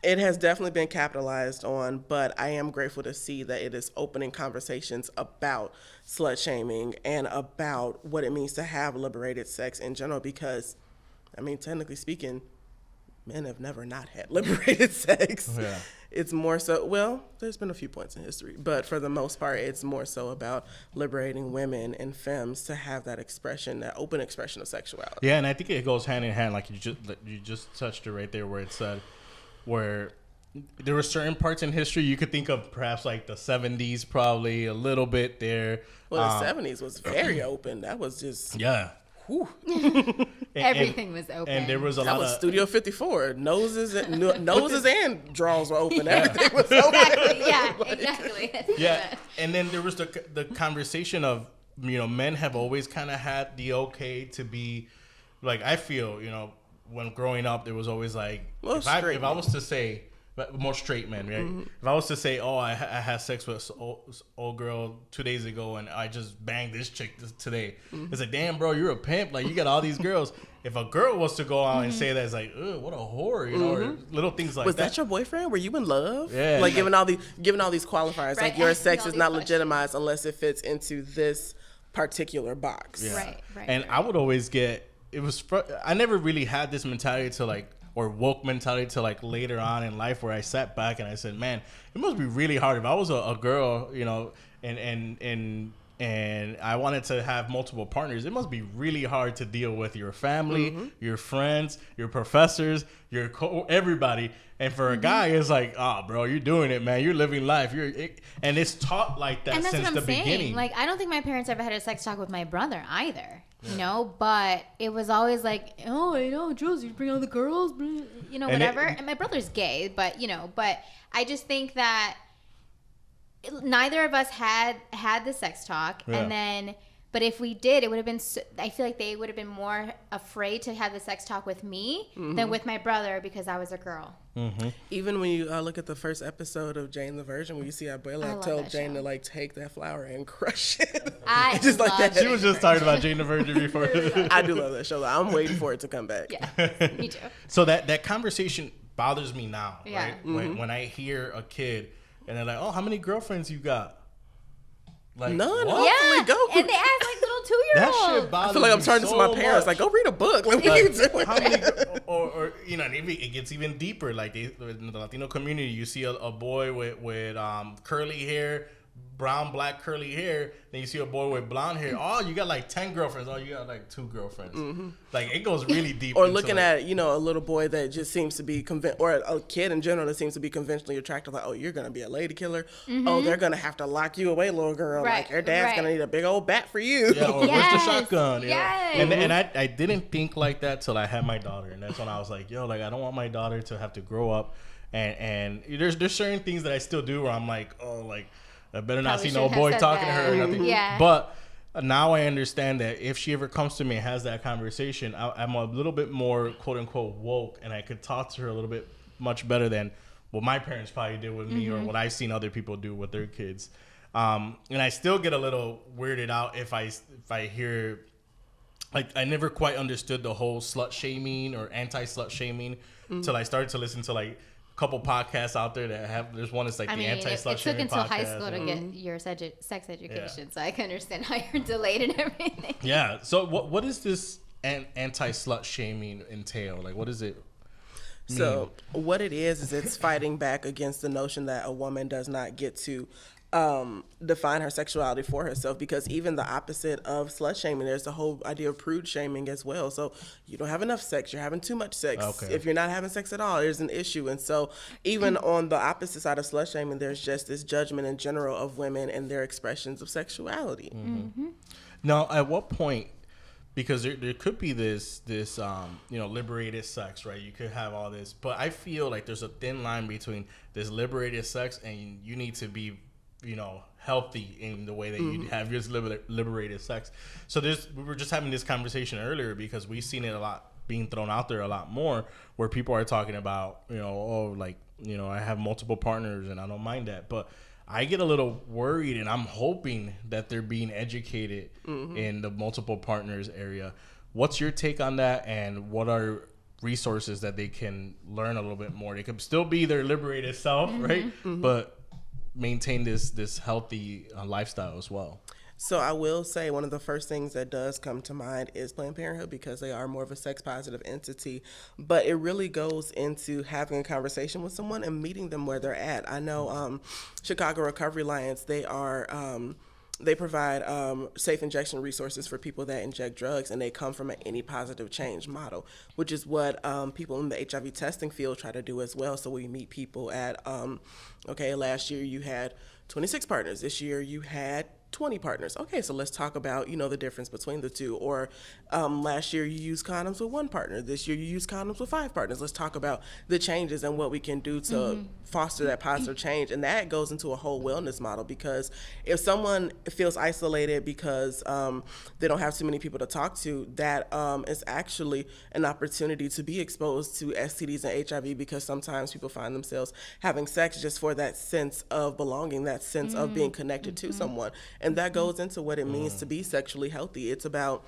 it has definitely been capitalized on, but I am grateful to see that it is opening conversations about slut shaming and about what it means to have liberated sex in general, because, I mean, technically speaking, men have never not had liberated sex. Yeah. It's more so, well, there's been a few points in history, but for the most part, it's more so about liberating women and femmes to have that expression, that open expression of sexuality. Yeah, and I think it goes hand in hand, like you just touched it right there where it said, where there were certain parts in history you could think of, perhaps like the 70s, probably a little bit there. Well, the 70s was very open. That was just everything was open, and there was a lot of Studio 54 noses and drawers were open. Everything was open. Exactly. And then there was the conversation of, you know, men have always kind of had the okay to be like, I feel, you know, when growing up, there was always like, if I was to say, more straight men, right? If I was to say, oh, I had sex with an old girl 2 days ago and I just banged this chick today, it's like, damn, bro, you're a pimp. Like, you got all these girls. If a girl was to go out and say that, it's like, ugh, what a whore, you know, or little things like that. Was that your boyfriend? Were you in love? Yeah. Like, giving all these qualifiers, right. Like your sex is not legitimized unless it fits into this particular box. Yeah. Right. And I would always I never really had this mentality to like, or woke mentality to like later on in life, where I sat back and I said, man, it must be really hard if I was a girl, you know, and and I wanted to have multiple partners, it must be really hard to deal with your family, your friends, your professors, your everybody. And for a guy, it's like, oh, bro, you're doing it, man. You're living life. And it's taught like that since the beginning. Like, I don't think my parents ever had a sex talk with my brother either. You know, but it was always like, oh, you know, Jules, you bring all the girls, you know, whatever. And my brother's gay, but, you know, but I just think that neither of us had the sex talk. Yeah. And then, but if we did, it would have been, I feel like they would have been more afraid to have the sex talk with me than with my brother because I was a girl. Even when you look at the first episode of Jane the Virgin, where you see Abuela tell Jane to like take that flour and crush it. I just like that. She was just talking about Jane the Virgin before. I do love that show. I'm waiting for it to come back. Yeah, me too. So that conversation bothers me now, right? When I hear a kid and they're like, oh, how many girlfriends you got? Like, none. Yeah, go. And they ask like little 2-year-olds. That shit bothers me. I feel like I'm turning to my parents, like, go read a book. Like, what are you doing? How many, or you know, it gets even deeper. Like in the Latino community, you see a boy with curly hair, brown, black curly hair. Then you see a boy with blonde hair. Oh, you got like 10 girlfriends. Oh, you got like 2 girlfriends. Like, it goes really deep. Or looking at, you know, a little boy that just seems to be or a kid in general that seems to be conventionally attractive. Like, oh, you're gonna be a lady killer. Oh, they're gonna have to lock you away, little girl. Right. Like, your dad's gonna need a big old bat for you. Yeah, or where's the shotgun? Yes. And I didn't think like that till I had my daughter, and that's when I was like, yo, like, I don't want my daughter to have to grow up. And there's certain things that I still do where I'm like, oh, like, I better not see no boy talking to her or nothing. Yeah. But now I understand that if she ever comes to me and has that conversation, I'm a little bit more quote unquote woke, and I could talk to her a little bit much better than what my parents probably did with me or what I've seen other people do with their kids. And I still get a little weirded out if I hear, like, I never quite understood the whole slut shaming or anti-slut shaming till I started to listen to like couple podcasts out there that have. There's one that's like the anti-slut shaming podcast. It took until high school to get your sex education, so I can understand how you're delayed and everything. Yeah. So what is this anti-slut shaming entail? Like, what does it mean? So what it is it's fighting back against the notion that a woman does not get to define her sexuality for herself, because even the opposite of slut shaming, there's the whole idea of prude shaming as well. So you don't have enough sex, you're having too much sex. Okay. If you're not having sex at all, there's an issue. And so even on the opposite side of slut shaming, there's just this judgment in general of women and their expressions of sexuality. Now, at what point, because there could be this you know, liberated sex, right? You could have all this, but I feel like there's a thin line between this liberated sex and you need to be, you know, healthy in the way that you have your liberated sex. So we were just having this conversation earlier because we've seen it a lot being thrown out there a lot more, where people are talking about, you know, oh, like, you know, I have multiple partners and I don't mind that. But I get a little worried, and I'm hoping that they're being educated in the multiple partners area. What's your take on that, and what are resources that they can learn a little bit more? They could still be their liberated self, right? But maintain this healthy lifestyle as well. So I will say one of the first things that does come to mind is Planned Parenthood, because they are more of a sex positive entity, but it really goes into having a conversation with someone and meeting them where they're at. I know Chicago Recovery Alliance, they provide safe injection resources for people that inject drugs, and they come from an any positive change model, which is what people in the HIV testing field try to do as well. So we meet people at, okay, last year you had 26 partners. This year you had 20 partners. Okay, so let's talk about, you know, the difference between the two. Or last year you used condoms with 1 partner. This year you used condoms with 5 partners. Let's talk about the changes and what we can do to foster that positive change. And that goes into a whole wellness model, because if someone feels isolated because they don't have too many people to talk to, that is actually an opportunity to be exposed to STDs and HIV, because sometimes people find themselves having sex just for that sense of belonging, that sense of being connected to someone. And that goes into what it means to be sexually healthy. It's about,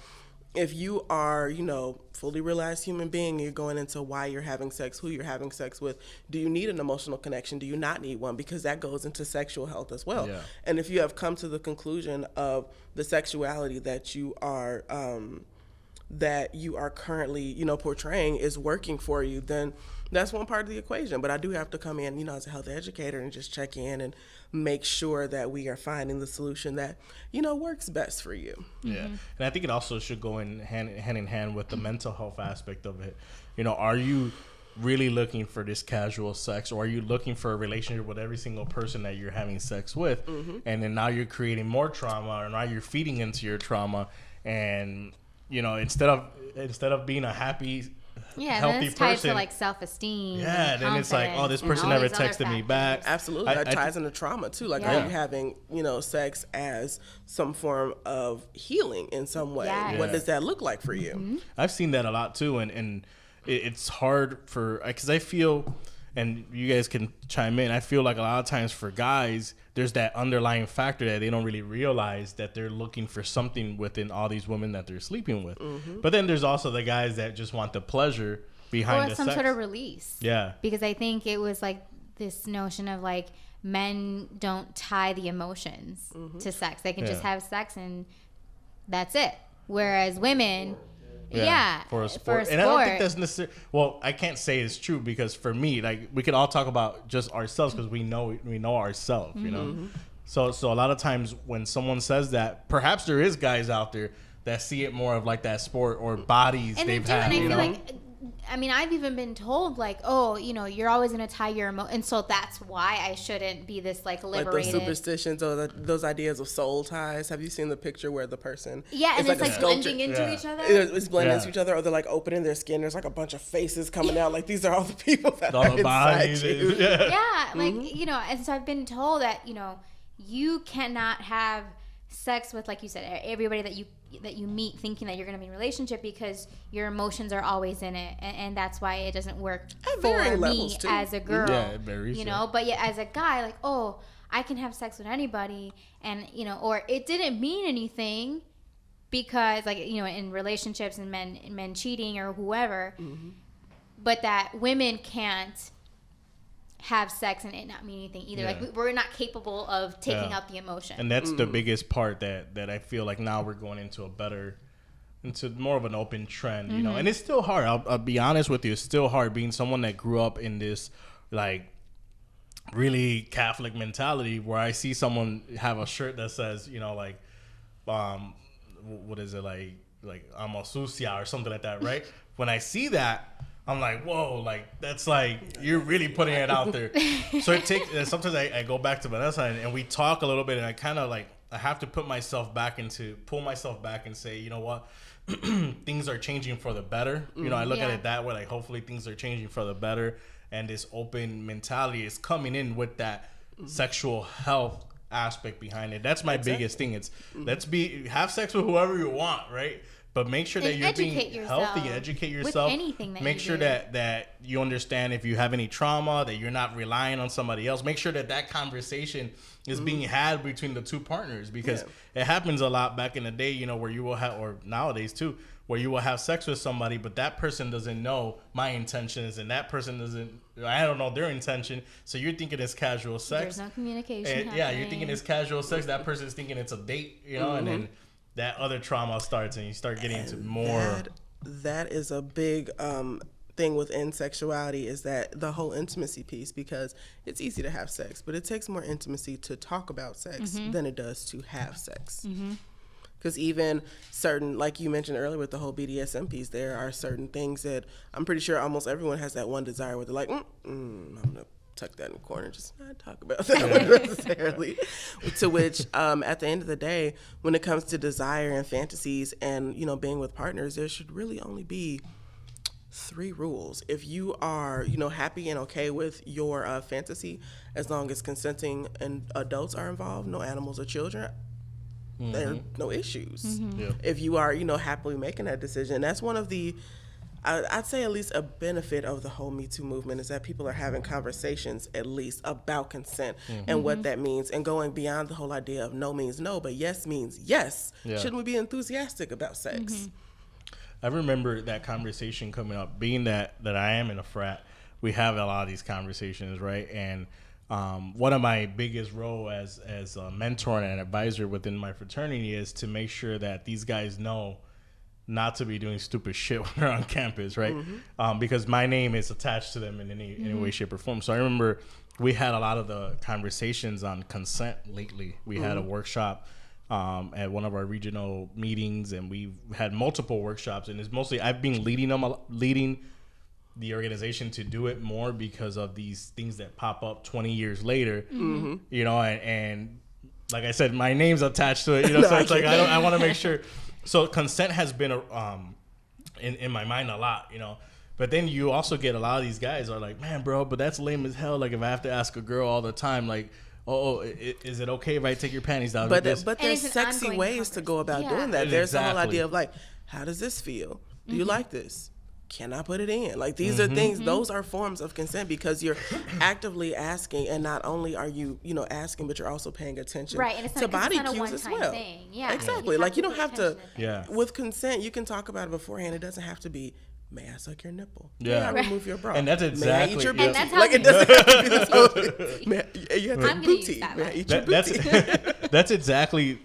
if you are, you know, fully realized human being, you're going into why you're having sex, who you're having sex with. Do you need an emotional connection? Do you not need one? Because that goes into sexual health as well. Yeah. And if you have come to the conclusion of the sexuality that you are that you are currently, you know, portraying is working for you, then that's one part of the equation. But I do have to come in, you know, as a health educator and just check in and make sure that we are finding the solution that, you know, works best for you. Yeah. And I think it also should go hand in hand with the mental health aspect of it. You know, are you really looking for this casual sex, or are you looking for a relationship with every single person that you're having sex with? And then now you're creating more trauma, or now you're feeding into your trauma. And, you know, instead of being a happy, healthy it's tied person, to like self-esteem. Yeah, then it's like, oh, this person never texted me back. Absolutely, that ties into trauma too. Like, are you having, you know, sex as some form of healing in some way? What does that look like for you? I've seen that a lot too, and it's hard for, because I feel, and you guys can chime in, I feel like a lot of times for guys, there's that underlying factor that they don't really realize, that they're looking for something within all these women that they're sleeping with. But then there's also the guys that just want the pleasure behind the some sex. sort of release. Yeah. Because I think it was like this notion of like men don't tie the emotions to sex. They can just have sex and that's it. Whereas women... for a sport. And I don't think that's necessary. Well, I can't say it's true, because for me, like, we could all talk about just ourselves because we know ourselves, you know. So a lot of times when someone says that, perhaps there is guys out there that see it more of like that sport or bodies and they've had. And I feel like, I mean, I've even been told like, oh, you know, you're always going to tie your and so that's why I shouldn't be this like liberated. Like those superstitions or those ideas of soul ties. Have you seen the picture where the person and it's like blending into each other? It's blending into each other, or they're like opening their skin. There's like a bunch of faces coming out. Like, these are all the people that are inside you. Like, you know, and so I've been told that, you know, you cannot have sex with, like you said, everybody that you meet thinking that you're going to be in a relationship, because your emotions are always in it, and that's why it doesn't work for me as a girl. You know, but as a guy, like, oh, I can have sex with anybody, and, you know, or it didn't mean anything because, like, you know, in relationships and men cheating or whoever, but that women can't have sex and it not mean anything either. Like, we're not capable of taking out the emotion. And that's the biggest part that I feel like now we're going into more of an open trend, you know. And it's still hard. I'll be honest with you, it's still hard being someone that grew up in this like really Catholic mentality, where I see someone have a shirt that says, you know, like what is it, like amo sucia or something like that, right? When I see that, I'm like, whoa, like, that's like, you're really putting it out there. So it takes, sometimes I go back to Vanessa and we talk a little bit, and I kind of like, I have to pull myself back and say, you know what, things are changing for the better. You know, I look at it that way, like, hopefully things are changing for the better. And this open mentality is coming in with that sexual health aspect behind it. That's my biggest thing. It's have sex with whoever you want, right? But make sure that you're being healthy. Educate yourself. With anything that make sure that you understand if you have any trauma, that you're not relying on somebody else. Make sure that conversation is being had between the two partners, because it happens a lot back in the day, you know, where you will have, or nowadays too, where you will have sex with somebody, but that person doesn't know my intentions, and that person I don't know their intention. So you're thinking it's casual sex. There's no communication. And, you're thinking it's casual sex. That person's thinking it's a date, you know, and then that other trauma starts, and you start getting into more. That is a big thing within sexuality, is that the whole intimacy piece, because it's easy to have sex, but it takes more intimacy to talk about sex than it does to have sex. Because even certain, like you mentioned earlier with the whole BDSM piece, there are certain things that I'm pretty sure almost everyone has that one desire where they're like, I'm going to tuck that in the corner and just not talk about that necessarily. To which, at the end of the day, when it comes to desire and fantasies and, you know, being with partners, there should really only be 3 rules. If you are, you know, happy and okay with your fantasy, as long as consenting and adults are involved, no animals or children, there are no issues. If you are, you know, happily making that decision, that's one of the, I'd say at least a benefit of the whole Me Too movement, is that people are having conversations at least about consent and what that means, and going beyond the whole idea of no means no, but yes means yes. Shouldn't we be enthusiastic about sex? I remember that conversation coming up, being that I am in a frat. We have a lot of these conversations, right? And one of my biggest role as a mentor and an advisor within my fraternity is to make sure that these guys know not to be doing stupid shit when they're on campus, right? Because my name is attached to them in any way, shape, or form. So I remember we had a lot of the conversations on consent lately. We had a workshop at one of our regional meetings, and we've had multiple workshops, and it's mostly I've been leading the organization to do it more because of these things that pop up 20 years later, you know, and like I said, my name's attached to it, you know, so it's like I want to make sure. So consent has been in my mind a lot, you know. But then you also get a lot of these guys are like, man, bro, but that's lame as hell. Like if I have to ask a girl all the time, like, is it okay if I take your panties down? But there's sexy ways to go about doing that. There's the whole idea of like, how does this feel? Do you like this? Can I put it in? Like these are things, those are forms of consent because you're actively asking, and not only are you, you know, asking, but you're also paying attention and it's to body cues as well. Thing. Yeah, exactly. Like you don't have to, yeah. With consent, you can talk about it beforehand. It doesn't have to be, may I suck your nipple? Yeah. May I remove your bra? And that's exactly. May I eat your booty? booty? Like it doesn't have to be this whole, you have I'm to booty. that may I eat your booty? That's exactly,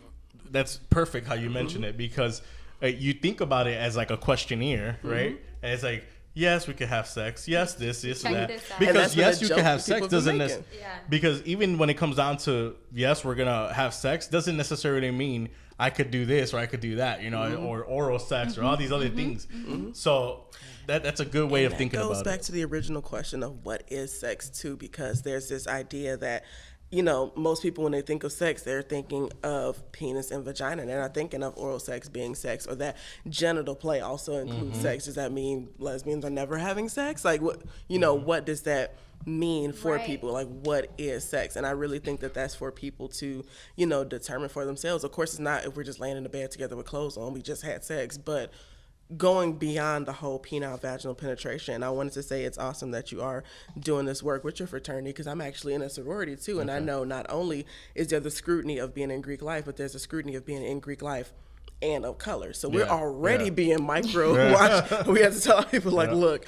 that's perfect how you mention it, because you think about it as like a questionnaire, right? And it's like, yes, we could have sex. Yes, this, that. Because yes, you can have sex doesn't necessarily. Because even when it comes down to yes, we're gonna have sex, doesn't necessarily mean I could do this or I could do that, you know, or oral sex or all these other things. So that's a good way of thinking about it. It goes back to the original question of what is sex too, because there's this idea that, you know, most people when they think of sex, they're thinking of penis and vagina. They're not thinking of oral sex being sex, or that genital play also includes sex. Does that mean lesbians are never having sex? Like, what, you know, what does that mean for people? Like, what is sex? And I really think that that's for people to, you know, determine for themselves. Of course, it's not if we're just laying in the bed together with clothes on, we just had sex, but going beyond the whole penile vaginal penetration. I wanted to say it's awesome that you are doing this work with your fraternity, because I'm actually in a sorority too, and I know not only is there the scrutiny of being in Greek life, but there's a scrutiny of being in Greek life and of color. So we're already being micro watched. We have to tell people like, look,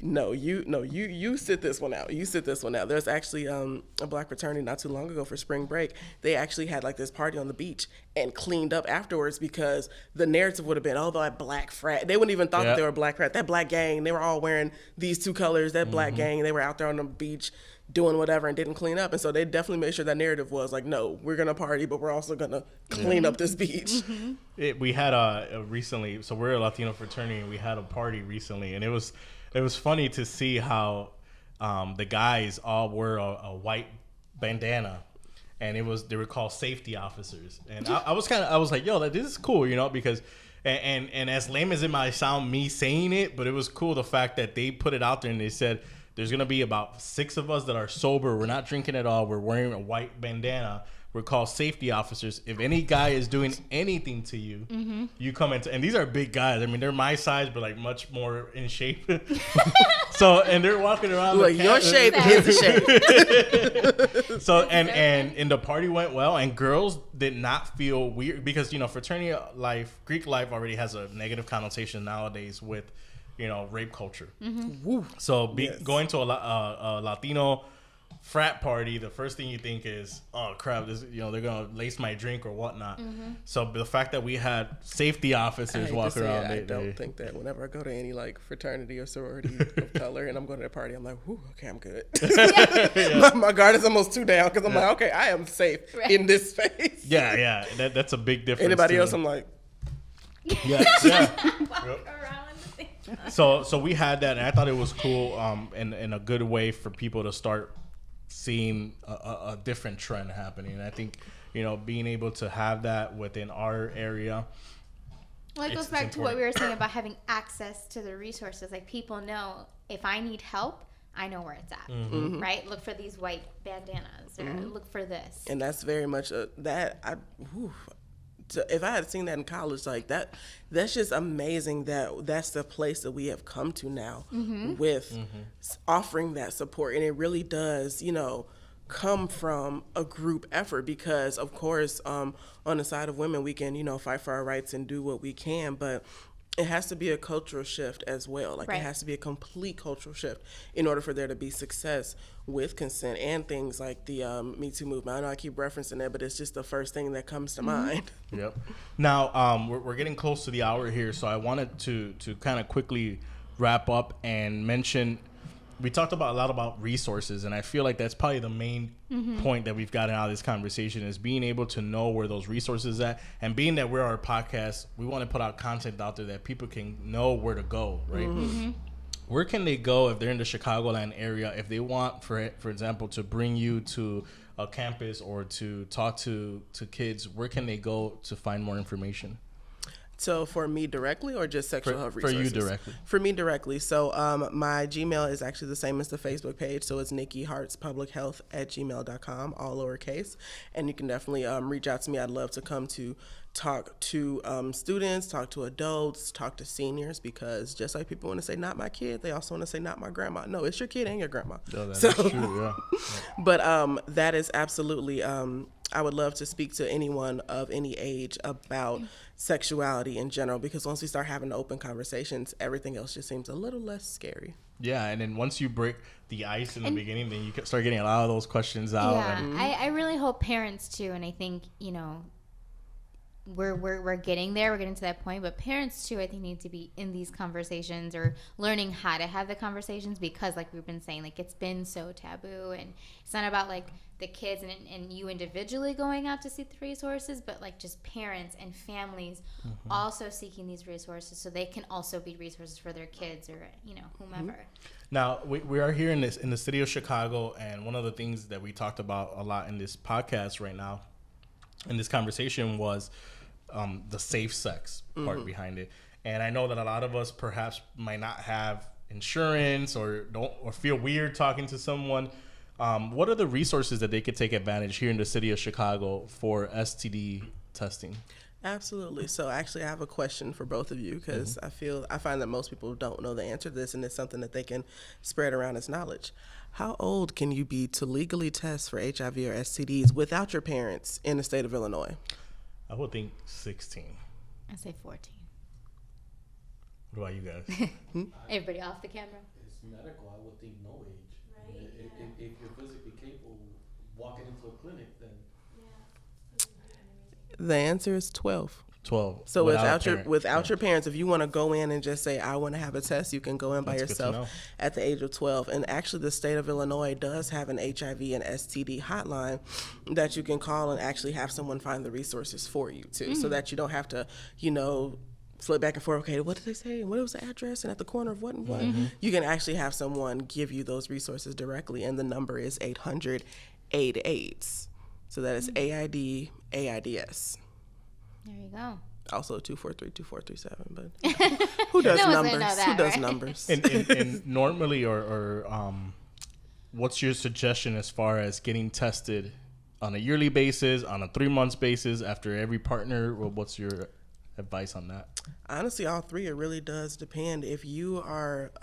you sit this one out. You sit this one out. There's actually a black fraternity not too long ago for spring break. They actually had like this party on the beach and cleaned up afterwards, because the narrative would have been, oh, that black frat. They wouldn't even thought that they were a black frat. That black gang, they were all wearing these two colors. That black gang, they were out there on the beach doing whatever and didn't clean up. And so they definitely made sure that narrative was like, no, we're going to party, but we're also going to clean up this beach. We had recently, so we're a Latino fraternity, and we had a party recently, and it was funny to see how the guys all wore a white bandana, and they were called safety officers. And I was like, yo, this is cool, you know, because and as lame as it might sound, me saying it, but it was cool the fact that they put it out there and they said there's gonna be about 6 of us that are sober. We're not drinking at all. We're wearing a white bandana. We're called safety officers. If any guy is doing anything to you, you come into, and these are big guys. I mean, they're my size, but like much more in shape. So, and they're walking around. Like your shape is the shape. So, and the party went well, and girls did not feel weird, because, you know, fraternity life, Greek life already has a negative connotation nowadays with, you know, rape culture. So going to a Latino frat party, the first thing you think is, oh crap, this, you know, they're gonna lace my drink or whatnot. So the fact that we had safety officers walk around, I don't think that whenever I go to any like fraternity or sorority of color and I'm going to a party, I'm like, whew, okay, I'm good. My guard is almost too down, because I'm like, okay, I am safe in this space. That's a big difference. Anybody else, I'm like, So we had that, and I thought it was cool, and a good way for people to start seeing a different trend happening. And I think, you know, being able to have that within our area. Well, it goes back to what we were saying about having access to the resources. Like, people know if I need help, I know where it's at, right? Look for these white bandanas, or look for this. And that's very much if I had seen that in college, like that's just amazing that that's the place that we have come to now with offering that support. And it really does, you know, come from a group effort, because of course, on the side of women, we can, you know, fight for our rights and do what we can, but it has to be a cultural shift as well. Like, it has to be a complete cultural shift in order for there to be success with consent and things like the Me Too movement. I know I keep referencing that, but it's just the first thing that comes to mind. Yep. Now, we're getting close to the hour here, so I wanted to kind of quickly wrap up and mention, we talked about a lot about resources, and I feel like that's probably the main point that we've gotten out of this conversation, is being able to know where those resources at, and being that we're our podcast, we want to put out content out there that people can know where to go, right? Where can they go if they're in the Chicagoland area, if they want, for example, to bring you to a campus or to talk to kids? Where can they go to find more information? So for me directly, or just sexual health resources? For you directly. For me directly. So my Gmail is actually the same as the Facebook page. So it's Nicky Hart's Public Health at gmail.com, all lowercase. And you can definitely reach out to me. I'd love to come to talk to students, talk to adults, talk to seniors, because just like people want to say, not my kid, they also want to say, not my grandma. No, it's your kid and your grandma. Oh, that's true, yeah. But that is absolutely, I would love to speak to anyone of any age about sexuality in general, because once we start having open conversations, everything else just seems a little less scary. Yeah, and then once you break the ice in the beginning, then you can start getting a lot of those questions out. Yeah, I really hope parents too, and I think, you know, we're getting there. We're getting to that point, but parents too, I think, need to be in these conversations, or learning how to have the conversations, because like we've been saying, like, it's been so taboo, and it's not about like the kids and you individually going out to seek the resources, but like just parents and families also seeking these resources, so they can also be resources for their kids, or, you know, whomever. Now, we are here in the city of Chicago, and one of the things that we talked about a lot in this podcast right now, in this conversation, was the safe sex part behind it. And I know that a lot of us perhaps might not have insurance, or feel weird talking to someone. What are the resources that they could take advantage here in the city of Chicago for STD testing? Absolutely. So actually, I have a question for both of you, because I find that most people don't know the answer to this, and it's something that they can spread around as knowledge. How old can you be to legally test for HIV or STDs without your parents in the state of Illinois? I would think 16. I say 14. What about you guys? Everybody off the camera. It's medical. I would think no age. Right. If you're physically capable walking into a clinic, then the answer is 12. 12. So without your parents, if you want to go in and just say, I want to have a test, you can go in by yourself at the age of 12. And actually, the state of Illinois does have an HIV and STD hotline that you can call and actually have someone find the resources for you too, so that you don't have to, you know, flip back and forth. Okay, what did they say? And what was the address? And at the corner of what and what? You can actually have someone give you those resources directly, and the number is 800-8-AIDS. So that is AIDS. There you go. Also 243-2437, but who does numbers? Who does numbers? And normally, or what's your suggestion as far as getting tested on a yearly basis, on a 3 months basis, after every partner? What's your advice on that? Honestly, all three. It really does depend. If you are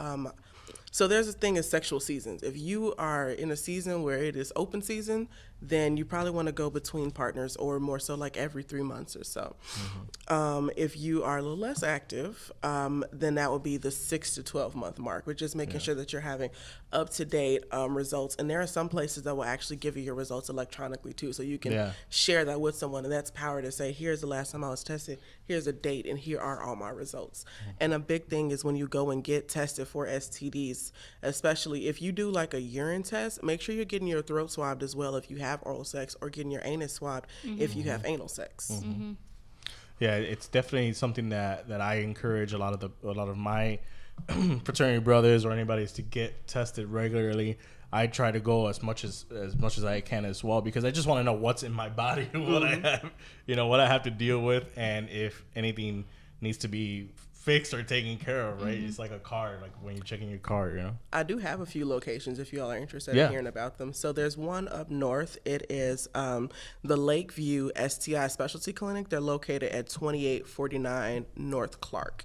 so there's a thing as sexual seasons. If you are in a season where it is open season, then you probably want to go between partners, or more so like every 3 months or so. If you are a little less active, then that would be the 6 to 12 month mark, which is making sure that you're having up-to-date results. And there are some places that will actually give you your results electronically too, so you can share that with someone, and that's power to say, here's the last time I was tested, here's a date, and here are all my results. And a big thing is when you go and get tested for STDs, especially if you do like a urine test, make sure you're getting your throat swabbed as well if you have oral sex, or getting your anus swabbed if you have anal sex. Yeah, it's definitely something that I encourage a lot of my fraternity brothers or anybody to get tested regularly. I try to go as much as I can as well, because I just want to know what's in my body, what I have, what I have to deal with, and if anything needs to be fixed or taken care of, right? It's like a car, like when you're checking your car, I do have a few locations if you all are interested in hearing about them. So there's one up north. It is the Lakeview STI Specialty Clinic. They're located at 2849 North Clark,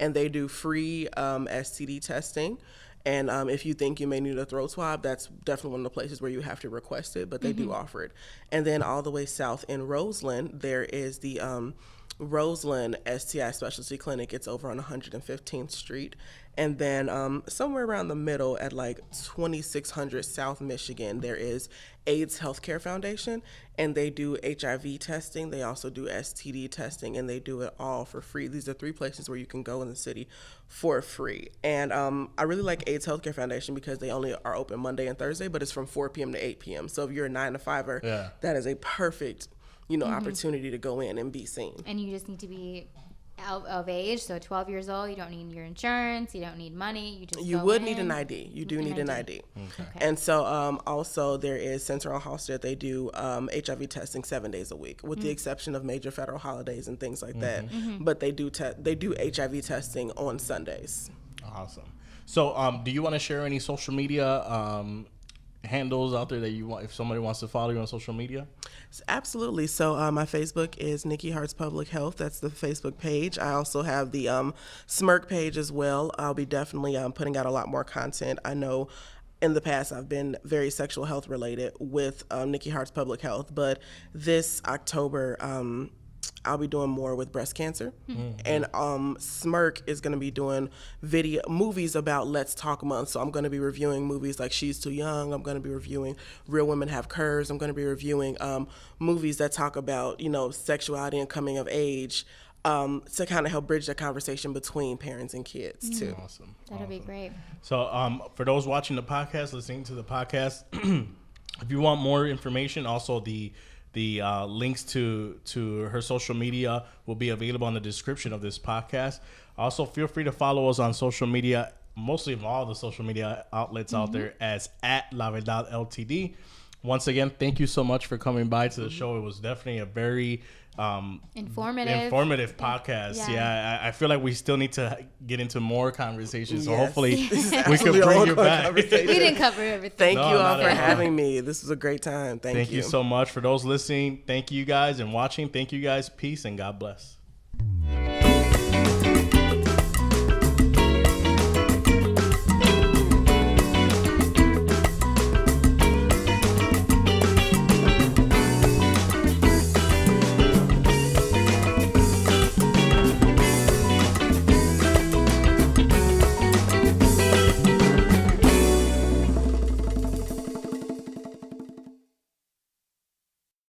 and they do free STD testing. And if you think you may need a throat swab, that's definitely one of the places where you have to request it, but they do offer it. And then all the way south in Roseland, there is the Roseland STI Specialty Clinic. It's over on 115th Street. And then somewhere around the middle at like 2600 South Michigan, there is AIDS Healthcare Foundation, and they do HIV testing. They also do STD testing, and they do it all for free. These are 3 places where you can go in the city for free. And I really like AIDS Healthcare Foundation because they only are open Monday and Thursday, but it's from 4 p.m. to 8 p.m. So if you're a 9-to-5er, that is a perfect, opportunity to go in and be seen. And you just need to be out of age, so 12 years old. You don't need your insurance, you don't need money, you would need an ID. You do need an ID. Okay. And so also there is Central Hallstead. They do HIV testing 7 days a week, with the exception of major federal holidays and things like that. But they do HIV testing on Sundays. Awesome. So do you want to share any social media handles out there that you want, if somebody wants to follow you on social media? Absolutely. So my Facebook is Nicky Hart's Public Health. That's the Facebook page. I also have the Smirk page as well. I'll be definitely putting out a lot more content. I know in the past I've been very sexual health related with Nicky Hart's Public Health, but this October I'll be doing more with breast cancer. And Smirk is going to be doing movies about Let's Talk Month. So I'm going to be reviewing movies like She's Too Young. I'm going to be reviewing Real Women Have Curves. I'm going to be reviewing movies that talk about, sexuality and coming of age, to kind of help bridge the conversation between parents and kids too. Awesome. That'll be great. So for those watching the podcast, listening to the podcast, if you want more information, also the links to her social media will be available in the description of this podcast. Also, feel free to follow us on social media, mostly of all the social media outlets out there, as @LaVerdadLTD. Once again, thank you so much for coming by to the show. It was definitely a very informative podcast. Yeah, I feel like we still need to get into more conversations. So hopefully we could bring you back. We didn't cover everything. Thank you all for having me. This was a great time. Thank you. Thank you so much. For those listening, thank you guys, and watching, thank you guys. Peace and God bless.